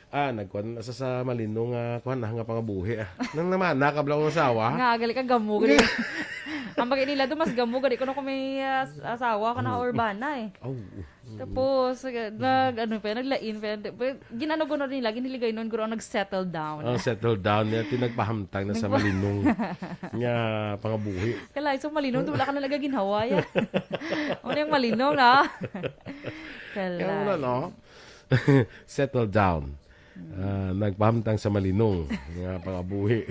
Nagkuhan na sa malinong kuhan na nga pangabuhi. Nang naman, nakabla ko ng asawa. Nga, gali ka gamu. Gali. Ang bagay nila doon, mas gamu. Gali ko na kung may asawa ka na urbana eh. Tapos, naglain pa. Ginano ko na nila, giniligay nun, guro nag-settle down. Settle down. Pinagpahamtang na sa malinong nga pangabuhi. Kalay, so malinong, wala ka na laga ginhawa yan. Ano yung malinong na? Kalay. Kaya wala, no? Settle down. Nagpahamtang sa malinong nga pangabuhi.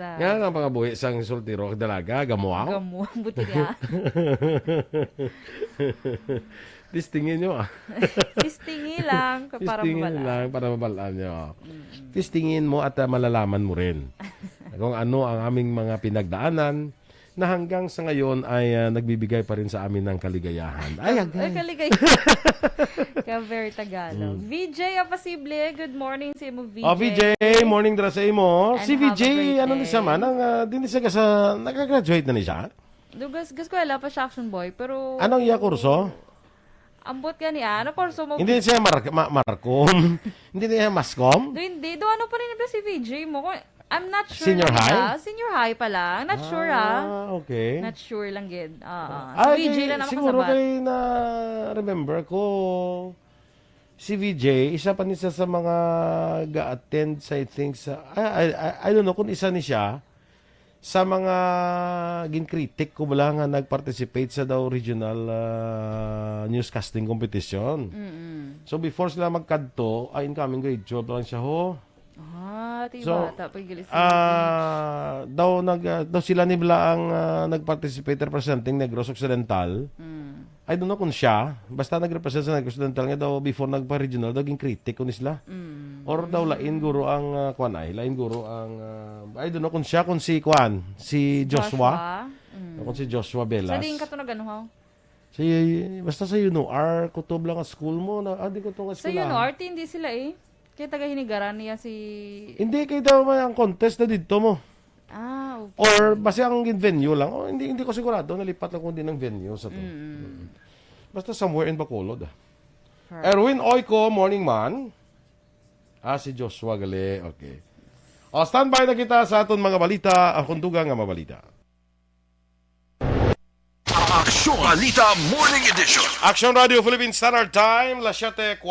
Nga nga pangabuhi sang soltero dalaga gamuaw. Gamuaw buti niya. Tistingin nyo Tistingin lang para mabalaan. Para mabalaan nyo. Tistingin mo at malalaman mo rin kung ano ang aming mga pinagdaanan na hanggang sa ngayon ay nagbibigay pa rin sa amin ng kaligayahan. Ay, kaligayahan. Kaya very Tagalog. VJ Apasible, good morning sa imo, VJ. VJ, morning dra sa imo. And Si VJ, ano ni siya man, din siya sa, nakagraduate na ni siya? Gas ko wala pa siya action boy, pero... Anong iya kurso? Ambot ka niya. Ano kurso mo? Hindi siya Marcom. Hindi niya Mascom. Hindi. Ano pa rin si VJ mo? I'm not sure. Senior high? Senior high pa lang. Not sure Okay. Not sure lang gid. VJ lang naman siguro kasabat. kay na remember ko si VJ, isa pa niya sa mga ga-attend sa I think sa I don't know kung isa ni siya sa mga ginkritik ko wala nga nag-participate sa daw regional newscasting competition. So before sila magkadto, incoming grade 12 lang siya ho. Bata pagilis. Daw sila nila ang nag-participate representing Negros Occidental. I don't know kung siya. Basta nag-represent sa Negros Occidental nga daw before nagpa-regional, daw kritik ko nisla. Or daw lain guro ang lain guro ang I don't know kung siya, kung si si Joshua. Kung si Joshua Belas. Sa din ka to na gano'n, basta sa UNOR, kutob lang ang school mo. Di ko to nga sa school. UNOR, hindi sila eh. Kaya taga-hinigaran niya si... Hindi, kayo daw may ang contest na dito mo. Okay. Or basta ang venue lang. Hindi ko sigurado. Nalipat lang kung din ng venue sa to. Basta somewhere in Bacolod. Erwin Oiko, morning man. Si Joshua gali. Okay. Standby na kita sa aton mga balita. Ang kundugang nga mabalita. Aksyon Balita Morning Edition. Aksyon Radio Philippine Standard Time, 7:40.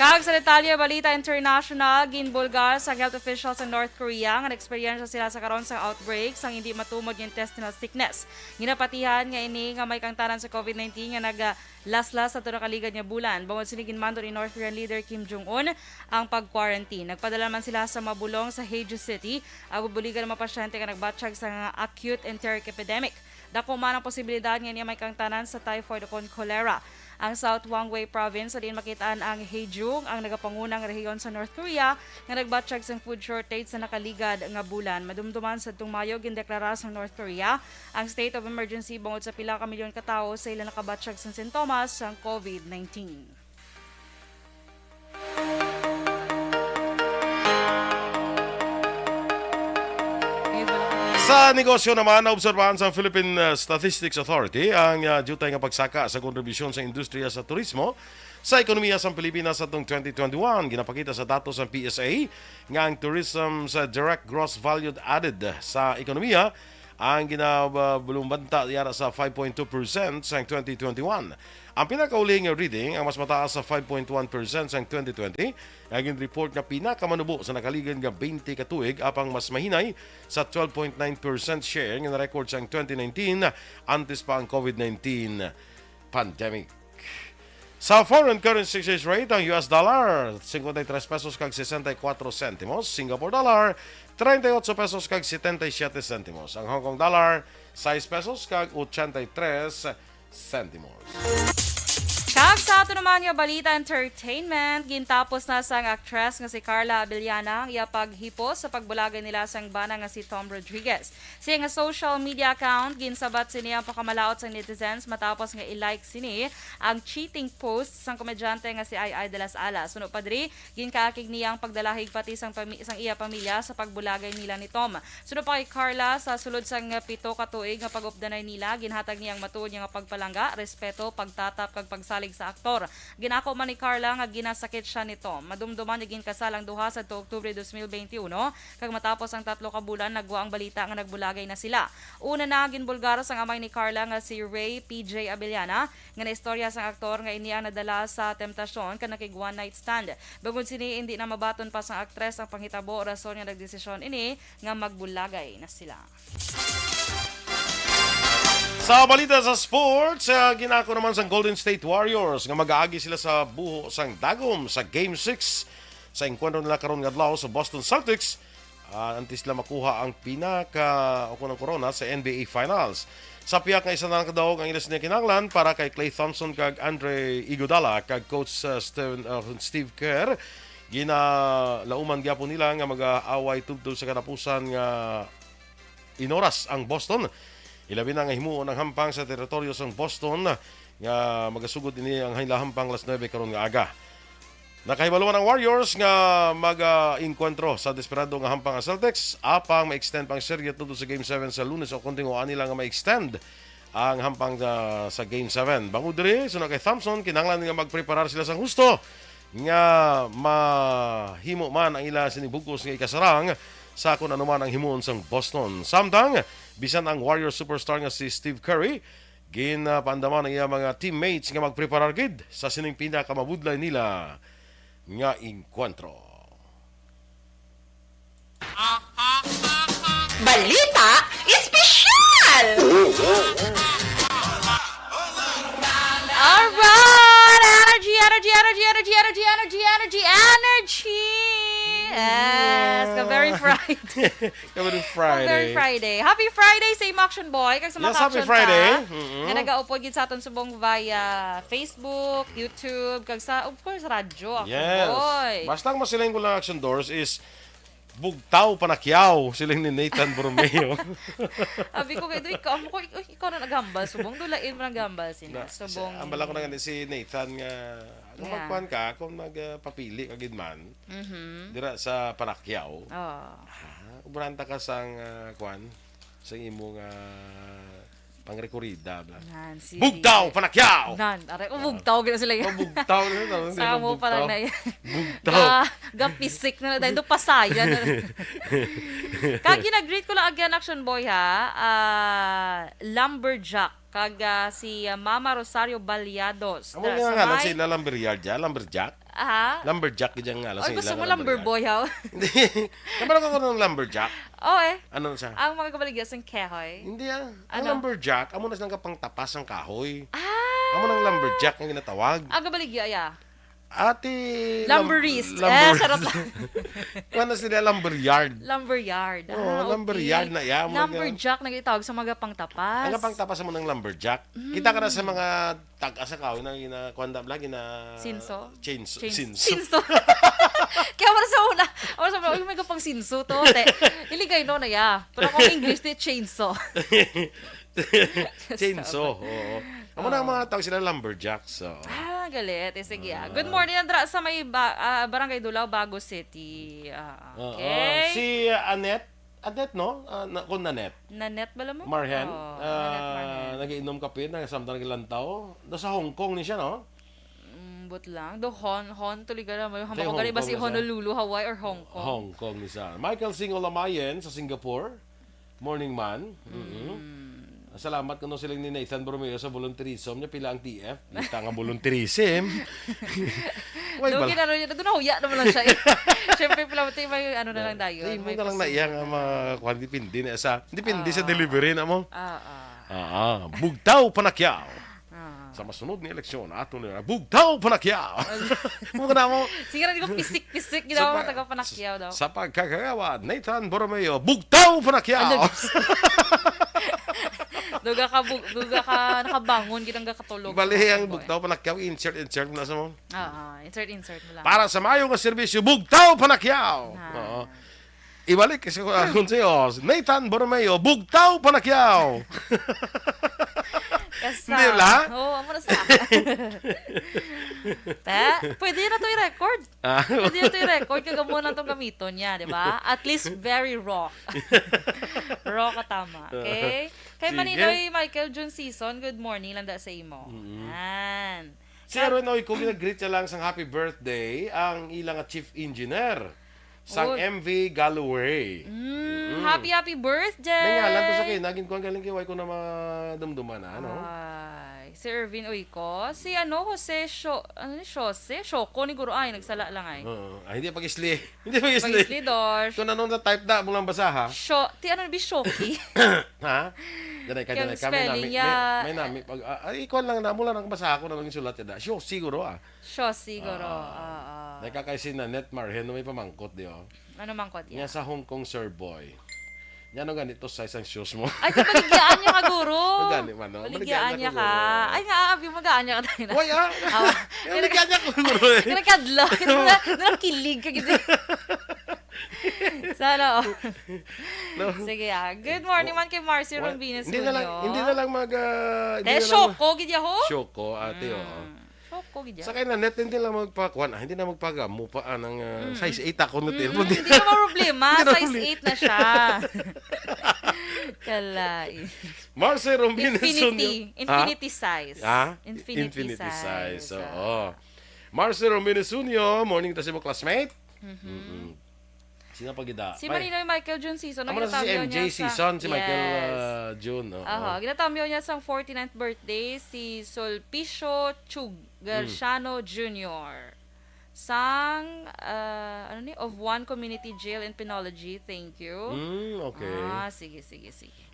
Kag sa detalye, Balita International, ginbulgar sa health officials sa North Korea nga nag-experience sila sa karon sa outbreak sang hindi matumod yung intestinal sickness. Ginapatihan nga ini nga may kangtanan sa COVID-19 nga naglaslas sa kaligad nga bulan. Bangod sila ginmando ni North Korean leader Kim Jong-un ang pag-quarantine. Nagpadala man sila sa mabulong sa Jeju City, ang bubuligan ng mga pasyente nga nagbatsyag sa nga acute enteric epidemic. Dako man ang posibilidad nga niya may kangtanan sa typhoid o cholera. Ang South Gwangwei Province din makitaan ang Haeju, ang nagapangunang rehiyon sa North Korea nga nagbatsyag sa food shortage sa nakaligad nga bulan. Madumduman sa Mayo gindeklara sa North Korea ang state of emergency bangod sa pila ka milyon ka tawo sa ila nakabatsyag sa sintomas sa COVID-19. Sa negosyo naman, naobserbahan sa Philippine Statistics Authority ang jutay nga pagsaka sa kontribusyon sa industriya sa turismo sa ekonomiya sa Pilipinas sa 2021. Ginapakita sa datos ng PSA nga ang tourism sa direct gross value added sa ekonomiya ang ginabulumbanta yara sa 5.2% sa 2021. Ang pinakauling reading ang mas mataas sa 5.1% sa 2020. Ang report na pinakamanubo sa nakaligan nga 20 katuig apang mas mahinay sa 12.9% share nga na-record sa 2019 antes pa ang COVID-19 pandemic. Sa foreign currency exchange rate, ang US dollar 53 pesos kag 64 centimos, Singapore dollar 38 pesos kag 77 centimos, ang Hong Kong dollar 6 pesos kag 83 centimos. Kag sa ato naman nga balita entertainment, gintapos na sang actress nga si Carla Abellana ang iya paghipo sa pagbulagay nila sang bana nga si Tom Rodriguez. Siya nga social media account ginsabat siniya pakamalaot sang netizens matapos nga i-like sini ang cheating post sang komedyante nga si Ai de las Alas. Suno padri ginkaakig niya ang pagdalahig pati sang iya pamilya sa pagbulagay nila ni Tom. Suno pa kay Carla sa sulod sang 7 ka tuig nga pag-updanay nila ginhatag niyang matuod niya nga pagpalangga, respeto, pagtatap kag pagsalig sa aktor. Ginako man ni Carla nga ginasakit siya ni Tom. Madumduman niya ginkasal ang duha sa Oktubre 2021 kag matapos ang 3 ka bulan nagwa ang balita nga nagbulagay na sila. Una na ginbulgaras ang amay ni Carla nga si Ray PJ Abellana nga naistorya sang aktor nga iniya nadala sa temptasyon kanang kig one night stand. Bangod sini hindi na mabaton pa sang aktres ang panghitabo o rason nga nagdesisyon ini nga magbulagay na sila. Sa balita sa sports, ginako naman sa Golden State Warriors nga mag-aagi sila sa buho sang dagom sa Game 6 sa enkwentro nila karon nga adlaw sa Boston Celtics. Antes sila makuha ang pinaka o kunang corona sa NBA Finals. Sa piyak nga isa na kadaog ang ilas niya kinanglan para kay Klay Thompson kag Andre Iguodala kag coach Steve Kerr. Ginalauman gyapon nila nga mag-aaway tubtob sa kanapusan nga inoras ang Boston. Ilabi na nga himuon ang hampang sa teritoryo sa Boston nga magasugod ini ang hampang alas 9 karon nga aga. Nakahibaluan ang Warriors nga mag-inkwentro sa desperado nga hampang ang Celtics apang ma-extend pang serye tudo sa Game 7 sa Lunes o kontinguan nila nga ma-extend ang hampang sa Game 7. Bangod diri sunod kay Thompson kinahanglan nga magpreparar sila sa husto nga mahimo man ang ila sinibugos nga ikasarang sa kung ano man ang himuon sang Boston. Samtang, bisan ang Warriors superstar nga si Steve Curry, ginapandaman ang iya mga teammates nga magpreparar gid sa sining pinakamabudlay nila nga inkwentro. Balita Espesyal! Alright! Energy! Yes! Very Friday. Very Friday. Happy Friday sa Aksyon Boy. Kag sa Yes, Aksyon happy Friday. Nga nag-aupod gid sa aton subong via Facebook, YouTube, kag sa, of course, radyo. Aksyon Yes. Boy. Basta ang masiling ko lang Action Doors is bugtaw panakyaw siling ni Nathan Borromeo. Abi ko kay ikaw na nagambal subong dulain mo nagambal sina. Subong. Ang bala ko na nga si Nathan nga kung magkuhan ka, kung magpapili ka gid man, dira sa panakyaw. Ubranta ka sang kuan sa imong pangrekorida bla. Bugtaw panakyaw. Are bugtaw gid sila. Bugtaw na. Sa mo pa lang na. Bugtaw. Gapisik na dahil do pasayan. Kag gina-greet ko lang again Action Boy ha. Lumberjack kag si Mama Rosario Baliados. Amo nga ngalan sila Lumberjack. Lumberjack gid ang ngalan sila. Oy, gusto mo Lumberboy ha? Hindi. Kamara ko ng Lumberjack. Ano siya? Ang mga kabaligya sang kahoy. Hindi Ang Lumberjack, amo na silang kapang tapas ang kahoy. Amo nang Lumberjack ang ginatawag. Ang kabaligya Ate... Lumberist. Sarap lang. Kano sila lumberyard? Lumberyard. Lumberyard na yan. Lumberjack na gitawag sa mga pangtapas. Ang pangtapas mo ng lumberjack. Kita ka na sa mga tag-asa kahoy na ginakwanda lagi na... Sinso? Sinso. Kaya wala sa una, may kapang sinso to. Iligay no na ya. Pero kung English, chainsaw. Chainsaw, oo. Amo na ang mga tawag sila lumberjacks. So. Galit. Sige. Good morning, Andra, sa may Barangay Dulaw, Bago City. Okay. Si Annette, no? Kung Nanette. Nanette ba mo? Marhen. Nag-iinom kape, nagsamtang naglantaw. Sa Hong Kong ni siya, no? But lang. Hon, tuloy ka naman. Hamakagani ba si Honolulu, Hawaii, or Hong Kong? Hong Kong ni siya. Michael Singolamayen sa Singapore. Morning man. Salamat kuno silang ni Nathan Borromeo sa volunteerism niya pila ang TF. Kita nga volunteerism. Doon ginano niya. Doon nahuya naman lang siya. Siyempre pala may na lang tayo. May mo na lang na iyang dipindi na sa delivery na mo. Bugtaw panakyaw. Sa masunod ni eleksyon, ato nila, bugtaw panakyaw. Mga na mo. Sige na, di ko pisik-pisik. Ginawa mo taga panakyaw daw. Sa pagkakagawa, Nathan Borromeo, bugtaw panakyaw. Duga ka nakabangon, ginang katulog. Bali ang bugtaw panakyaw, insert mo na sa mo. Oo, insert mo lang. Para sa mayong serbisyo, bugtaw panakyaw. Oo. Ibalik kasi kung sa'yo, Nathan Borromeo, bugtaw panakyaw. Kasa. Hindi la? Oo, amo na sa. Pwede na to i-record. Pwede na to i-record. Kagamunan na itong gamiton niya, di ba? At least very raw. Raw ka tama. Okay? Kay Sige. Maninoy Michael June Season, good morning. Landa sa imo. Yan. Si Aronoy, kung ginag-greet siya lang sang happy birthday, ang ilang chief engineer sang MV Galloway. Happy birthday! May ngalan to sa akin. Naging kuhan galing kiway ko na madumduman na, ano? Ay, si Irvin Uyko. Si Jose Shoko ni Guru ay nagsala lang ay. Hindi pag-isli. Hindi pag-isli. Pag-isli, Dosh. Kung ano na type na, mulang basa ha. Ano na Shoki? Ha? Danay ka, Yung danay ka. spelling niya. May nami. Ikuan lang na, mula nang basa ako na naging sulat yada. Sure, siguro Siguro. Nakakaisin na Netmar, hen may pamangkot di oh. Ano mangkot Niya yan? sa Hong Kong Sir Boy. Yan ang ganito sa isang shoes mo. Ay, baligyan niya ka, Guru. Gani man, no? Baligyan niya ka. Ay, nga, magaan niya ka tayo na. Why Baligyan niya ko, guro eh. Kinakadlo. Nakilig ka gito. Sana, Sige, Good morning man kay Marcy Rombines. Hindi na lang Shoko, gidya ho? Shoko, ate oh. Shoko, gidya. Sa kanya net hindi lang magpakuan, hindi na magpagamo pa ng size 8 ako no telephone. Hindi na problema, size 8 na siya. Kalai. Marcy Rombines. Infinity size. Infinity size. Oo. Marcy Rombines Junio, morning to si mo classmate. Sino pagida? Si Maninoy Michael June Season. Amo na si MJ Season, si Michael June. Ginatamyo niya sa 49th birthday si Solpicio Garciano Jr. Sang of One Community Jail in Penology. Thank you. Okay. Sige.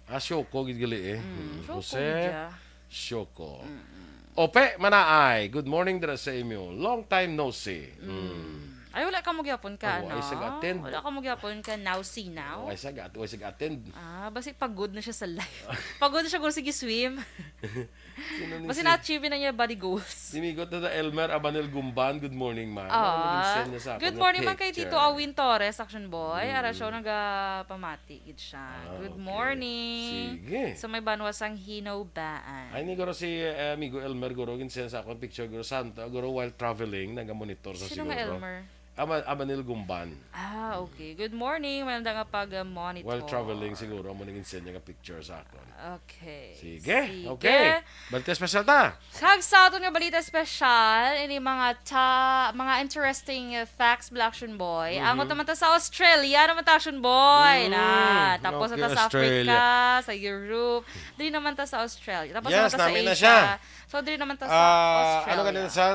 Shoko gidgali eh. Jose Shoko. Ope Manaay, good morning dira sa inyo. Long time no see. Ay, wala ka magyapon ka, Ay, sag-attend. Wala ka magyapon ka now, see now. Ay, sag-attend. Basi pagod na siya sa life. Pagod na siya kung sige swim. Basi na-achieve na niya body goals. Sinigot na Elmer Abanel Gumban, good morning, man. Good morning man kay Tito Awin Torres, Aksyon Boy. Ara siya nagpamati. Good morning. Sige. So may banwasang hinobaan. Ay, ni guro si amigo Elmer guro, ginsen sa akong picture guro Santa, guro while traveling, naga-monitor sa Sino siguro. nga Elmer? Abanil Gumban. Okay. Good morning. Mayroon nga pag-monitor. While traveling siguro, mo naging send nga picture sa akon. Okay. Sige. Okay. Balita special ta. Sa aton nga balita special, ini mga interesting facts Black Action Boy. Angot naman ta sa Australia, naman ta Action Boy. Tapos okay, ta sa Australia. Africa, sa Europe, dili naman ta sa Australia. Tapos naman ta sa namin Asia. na siya. So dili naman ta sa Australia. Ano kanina sa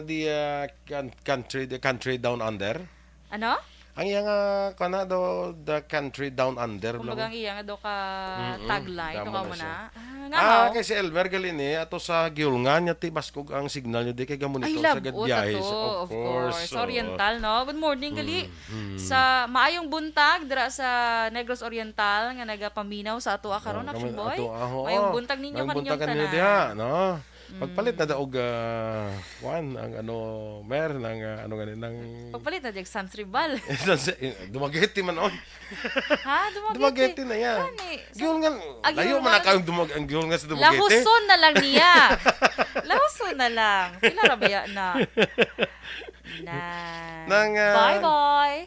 the country down under? Ano? Ang iyang kana do the country down under. Kumbaga ang iya nga do ka tagline, do ka mo na. Kay si Elmer Galini ato sa giulngan niya ti baskog ang signal niya di kay gamonitor sa gadbiyahe. Of course. Oriental, no? Good morning, gali. Sa maayong buntag dira sa Negros Oriental nga nagapaminaw sa ato karon Action Boy. Maayong buntag ninyo kaninyong tanan. No? Pagpalit na daog mer ng ano ganin ng pagpalit na jeg Sans Rival. Dumageti man on. Ha, Dumageti na yan. Giulngan. Layo man na kayong ang giulngan sa Dumageti. Lahuson na lang niya. Lahuson na lang. Pila ra baya na. Bye-bye.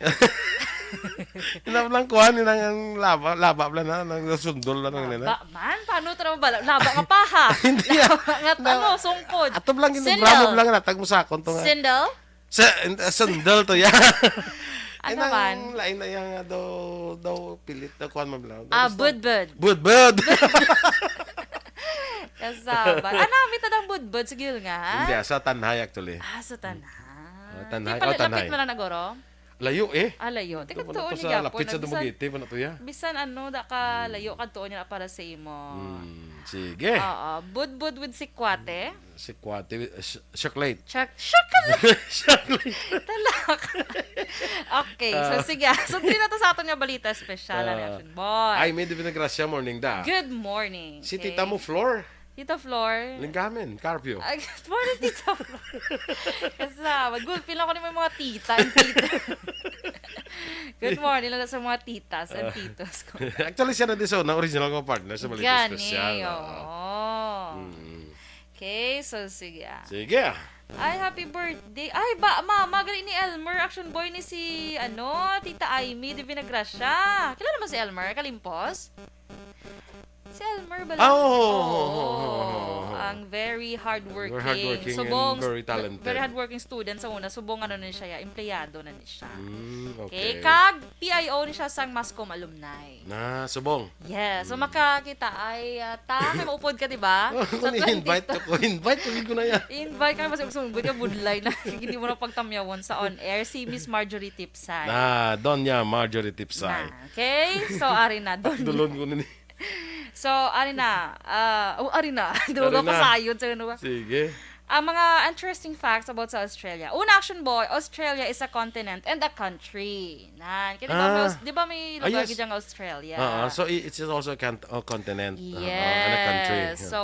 Lang kuhan ni nang laba na nang sundol na nang nila. Man, paano tra ba? Laba nga pa ha. Hindi. Nga sungkod. Ato lang ginubramo lang natag mo sa akon to nga. Sindel? Sundol to ya. Ano man? Lain na yang daw pilit na kuhan mo lang. Budbud. Budbud. Kasaban. Amit na budbud sige nga. Hindi sa Tanhay actually. Sa Tanhay. Tanhay. Lapit mo lang nagoro. Layo eh. Alayo. Teka, Ito tuon sa niya lapit sa Dumaguete pa na to ya. Bisan ano, da ka layo ka tuon niya para sa imo. Sige. Oo. Bud-bud with si Kwate. Si Kwate, chocolate. Chocolate. Talak. Okay. So, sige. So, dito na to sa aton nga balita special. Action boy. Ay, may Gracia morning da. Good morning. Si okay? Tita mo Flor. Tita Flor. Linggamen, Carpio. Ay, good morning, Tita Flor. Kasama. Good feel ako ni may mga tita and tita. Good morning lang sa mga titas and titos ko. Actually, siya na din sa original ko partner sa balita special. Oo. Okay, so sige. Sige. Ay, happy birthday. Ay, mama, galing ni Elmer. Action boy ni si, Tita Amy de Vinagracia. Kilala mo si Elmer? Kalimpos? Si Elmer ba lang? Ang very hardworking. And very talented. Very hardworking student sa una. Subong na siya, empleyado na siya. Okay. Kag PIO ni siya sang Mascom alumni. Na, subong. Yes. So makakita ay kay maupod ka, diba? Kung i-invite ko na yan. Invite ka kasi sumugod ka budlay na hindi mo na pagtamyawon sa on-air si Miss Marjorie Tipsay. Donya Marjorie Tipsay. Okay? So, ari na. Dulon ko na ni. So, ari na. Dugo ko sayod sa ano ba? Sige. Ang mga interesting facts about sa Australia. Una, action boy, Australia is a continent and a country. Di ba may lugar yes. giyang Australia? So it's also a continent Yes. and a country. So,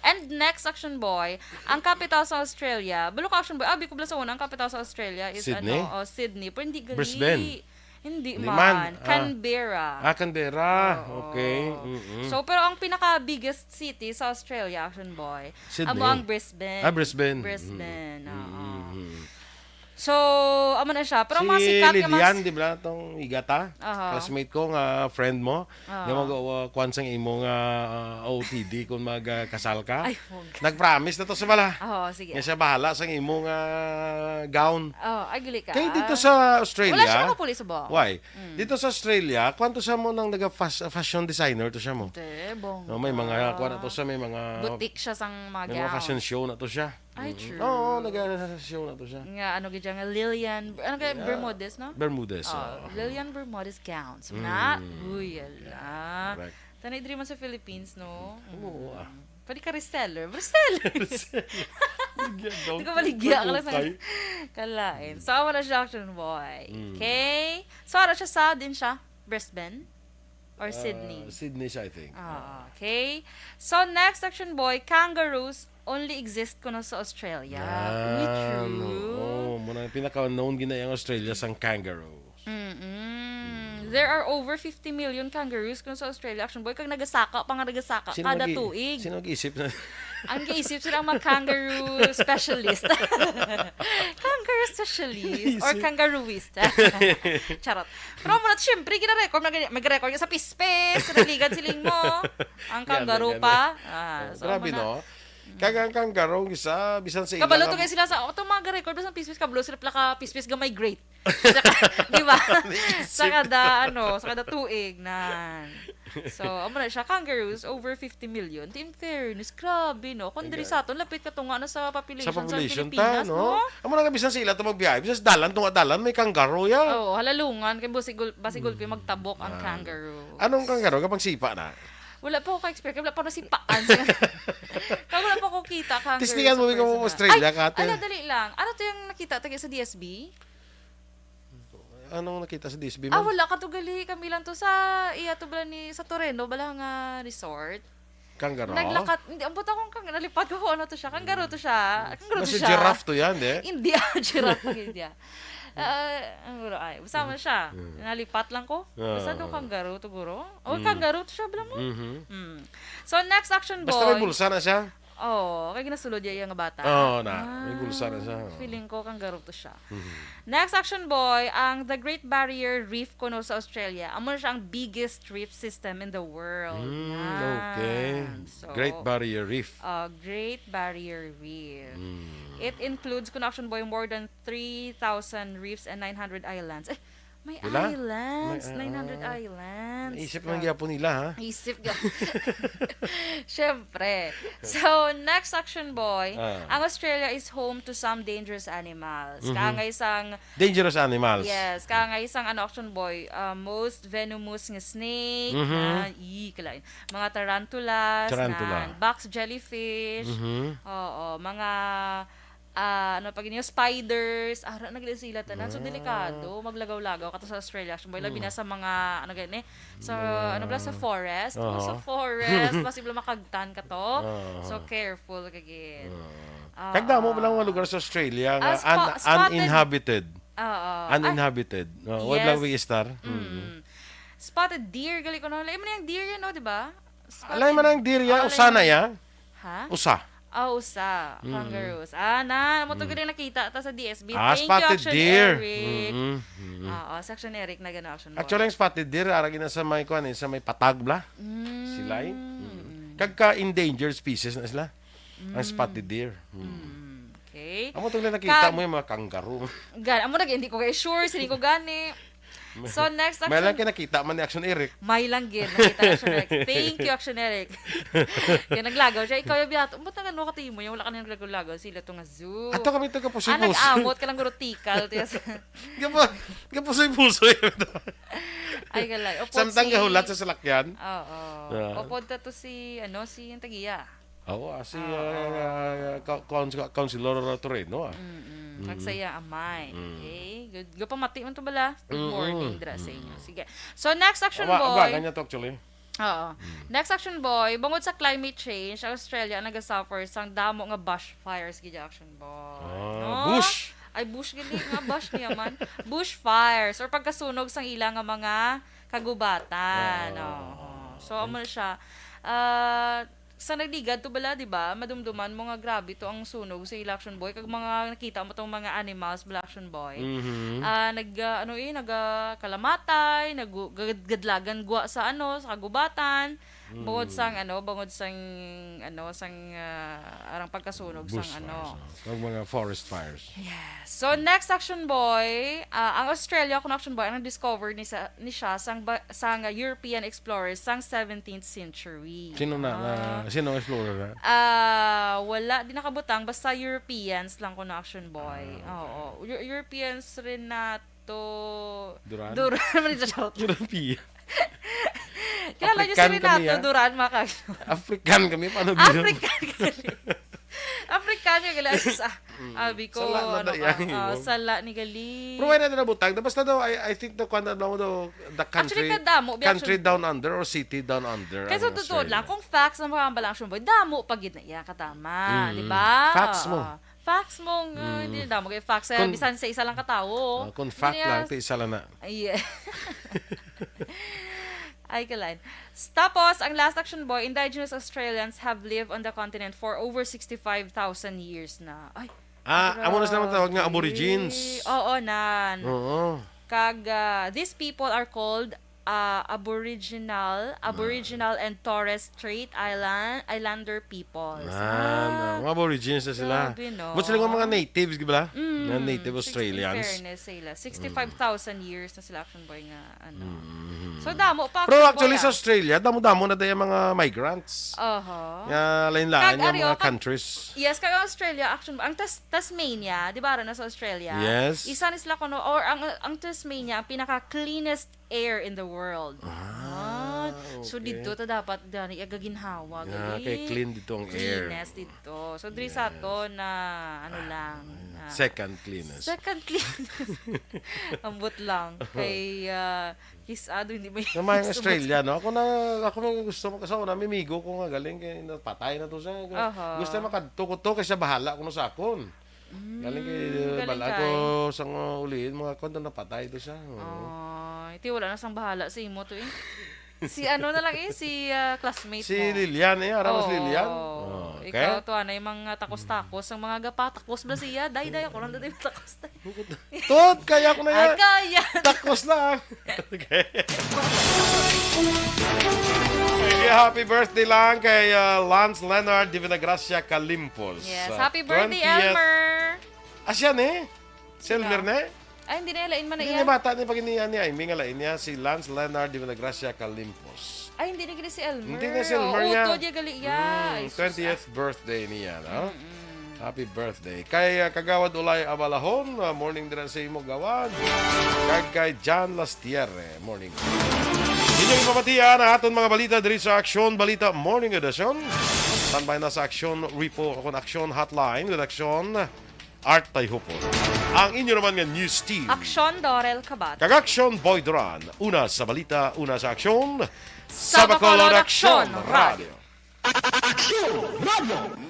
and next action boy, ang capital sa Australia, balok action boy, ko bala sa una, ang capital sa Australia is Sydney? Sydney. Pero hindi gali. Brisbane? Hindi Hindi man. man. Canberra. Canberra. Okay. So, pero ang pinaka-biggest city sa Australia, action boy, Sydney. ang Brisbane. Brisbane. Brisbane. So, amo na siya. Pero ang mga si sikat Lilian, di ba itong Igata? Aha. Classmate ko, nga friend mo. Nga mag-kuhan sang imo nga OTD kung magkasal ka. Ay, huwag. Nag-promise na to sa bala. Sige. Nga siya bahala sang imo nga gown. Ay, gili ka. Kaya dito sa Australia. Wala siya makapuli sa ba? Why? Dito sa Australia, kwanto siya mo nang fashion designer to siya mo? Bong. No, may mga kuha na to siya, may mga Butik siya sang mga may mga gown. fashion show na to siya. Ay, true. Oo, nag-show na to siya. Nga, gidya nga Lilian, Bermudez, no? Bermudez. Lilian Bermudez gowns. Na, ala. Correct. Tanay dream sa Philippines, no? Oo. Pwede ka reseller. Hindi ko maligya ka lang sa kalain. So, wala siya action boy. Okay? So, ano siya din siya? Brisbane? Or Sydney? Sydney siya, I think. Okay. So, next action boy, kangaroos only exist kuno sa Australia. True. Muna pinaka-known ginayang Australia sang kangaroo. There are over 50 million kangaroos kuno sa Australia. Action boy, kag nagasaka kada tuig. Sino nag-isip na? Ang giisip sila mga kangaroo specialist. Kangaroo specialist or kangarooist. Charot. Pero muna, syempre, gina-record. Mag-record ka sa pispes. Naligad siling mo. Ang kangaroo pa. Grabe, no? Kagang kangaroo, isa, bisan sa ilang. Kabalo to kayo sila sa, mga record sa pispes, kabalo sila pala ka pispes gamay great. Di ba? Sa kada tuig na. So, amo na siya, kangaroos, over 50 million. In fairness, grabe, no? Kung diri sa aton, lapit ka tunga na sa population sa Pilipinas, no? Amo na nga, bisan sila ito magbiyahe. Bisan dalan, tunga dalan, may kangaroo ya. Halalungan, kay basigulpi magtabok ang kangaroo. Anong kangaroo? Kapag sipa na? Wala pa ako ka-experience, wala pa ako nasipaan. Wala pa ako kita kangaroo. Tistingan mo mo Australia, Kate. Dali lang. Ano to yung nakita tayo sa DSB? Anong nakita sa DSB mo? Wala ka to gali. Kami lang to sa sa Torreno, bala nga resort. Kangaroo? Naglakat. Hindi, ambot akong nalipat ko ano to siya. Kangaroo to siya. Kasi giraffe to yan, eh? Hindi, giraffe to yan. Basta mo siya. Nalipat lang ko. Basta doon kangaroo to guro. Kangaroo to siya, bala mo. So, next action boy. Basta may bulsa na siya. Kaya ginasulod yung bata. May bulsa na siya. Feeling ko kangaroo to siya. Next action boy, ang The Great Barrier Reef kuno sa Australia. Amo na siya ang biggest reef system in the world. Okay. So, Great Barrier Reef. Great Barrier Reef. It includes kuno action boy more than 3,000 reefs and 900 islands. May Bila? islands. 900 islands. Philippines. Isip man gyapon nila, ha? Isip ka. Siyempre. So, next action boy, ang Australia is home to some dangerous animals. Kaya nga isang, Dangerous animals. yes, kaya nga isang action boy, most venomous nga snake, kalain, mga tarantulas, Tarantula. box jellyfish, oo, mga pag inyo, spiders, nagli sila tanan. So, delikado, maglagaw-lagaw kato sa Australia. Boy, labi na sa mga, sa forest. Sa forest, posible makagtan ka to. So, careful kagin. Kagda mo palang mga lugar sa Australia nga spotted- uninhabited. Uninhabited. Wala lang yes. star. Spotted deer, gali ko na. Alam mo na yung deer yan, no, di ba? Alay man ang deer ya, usa na ya. Ha? Usa. Usa. Kangaroos. Mo to galing nakita ta sa DSB. Thank you, spotted Action deer. Eric. Section Eric na gano'n, Action Boy. Actually, ang spotted deer, aragi na sa may kuan, sa may patagla. Silay. Kagka-endangered species na sila. Ang spotted deer. Okay. Amo itong nakita mo yung mga kangaroo. Amo hindi ko kayo sure, sini ko gani. So, next May lang action. kinakita man ni Action Eric. May lang gin. Nakita Action Eric. Thank you, Action Eric. Kaya naglagaw siya. Ikaw yung biyato. Ba't na gano'n katimo yung wala ka nang naglagaw? Sila ito nga zoo. Ato kami ito kapusoy-pusoy. Nag-amot ka lang gurotikal. Kapusoy-pusoy. Ay, galay. Samtang gahulat sa salakyan. Oo. Opod ta to si yung tagiya. Oo, si Councilor Toreno. Nagsaya amay. Okay? Good pamati man to bala. Good morning, dra sa inyo. Sige. So, next action boy. Ganyan to actually. Oo. Next action boy, bungod sa climate change, Australia naga-suffer sang damo nga bushfires gid action boy. Bush. Ay bush gid nga bush niya man. Bushfires or pagkasunog sang ila nga mga kagubatan. So amo na siya. Sa nagligad to bala, di ba? Madumduman mo nga grabe to ang sunog sa election boy. Kag mga nakita mo tong mga animals, election boy. Nagkalamatay, naggadlagan gwa sa sa kagubatan. Bungod sang arang pagkasunog Bush sang Ang mga forest fires. Yes. So next action boy, ang Australia kung action boy ang discover ni siya sang European explorers sang 17th century. Sino sino explorer na? Wala di nakabutang basta Europeans lang kung action boy. Oo. Europeans rin na to Duran? man ito shout. European. Kilala niyo si African kami, Renato Duran mga African kami. Paano African gali. African yung gali. Abi ko, Sala na yan, sala ni gali. Pero why na nabutang? Basta daw, I think the country, Actually, kadamo. country down under or city down under. Kaya sa totoo lang, kung facts ng mga ambalangsyon boy, damo pag na iya katama. Di ba? Facts mo. Facts mo. Hindi damo kayo facts. Bisan sa isa lang katao. Kung fact lang, isa lang na. Yeah. Ay, kalan. Tapos, ang last action boy, indigenous Australians have lived on the continent for over 65,000 years na. Ay, amo na sila matawag nga aborigines. Oo, nan. Oo. These people are called Aboriginal and Torres Strait Islander peoples. Mga aborigines na sila. Grabe, no? But sila mga natives, di ba? Mga native Australians. In fairness, sila. 65,000 years na sila action boy nga. So, damo pa. Pero action actually boy, sa Australia, damo na dahil mga migrants. Lain-lain yung mga countries. Yes, kaya Australia, action boy. Ang Tasmania, di ba na sa Australia? Yes. Isa ni sila kuno, or ang Tasmania, ang pinaka-cleanest air in the world. So dito ta dapat dani agaginhawa Kay clean dito ang air. Cleanest dito. So diri sa to na lang. Second cleanest. Second cleanest. Ambot lang kay kisado hindi mo. Naman yung Australia, no? Ako na gusto mo kasi ako na mimigo ko nga galing kay patay na to siya. Gusto makadto to kasi bahala ko sa akon. Galing kay bala ko sang uliin mga konto na patay to siya. Iti wala na sang bahala sa imo to eh. Si na lang si classmate si mo. Lilian Aramos Lilian. Okay. Ikaw to yung mga takos-takos, ang mga gapatakos ba siya? Day ako lang dito takos. Tot, kaya ko na yan. Kaya. Takos lang. Okay. Sige, happy birthday lang kay Lance Leonard de Vinagracia Calimpos. Yes, happy birthday, Elmer. Asyan Selmer ne? Ay, hindi na lain man na Hindi iya. na bata ni paginian niya. May nga lain niya si Lance Leonard de Gracia Calimpos. Ay, hindi na gali si Elmer. Hindi na si Elmer niya. Uto niya gali iya. Ay, sus, 20th birthday niya, no? Happy birthday. Kay Kagawad Ulay Abalahon, morning din sa imo gawad. Kag kay John Lastierre, morning. Inyong ipapatiyan ang aton mga balita diri sa Aksyon Balita Morning Edition. Standby na sa Aksyon Repo akong Aksyon Hotline with Aksyon Art Tayhupon. Ang inyo naman nga news team. Aksyon Dorel Cabatu. Kag Aksyon Boy Duran. Una sa balita, una sa aksyon. Sa Bacolod Aksyon Aksyon Radio. Aksyon Radio.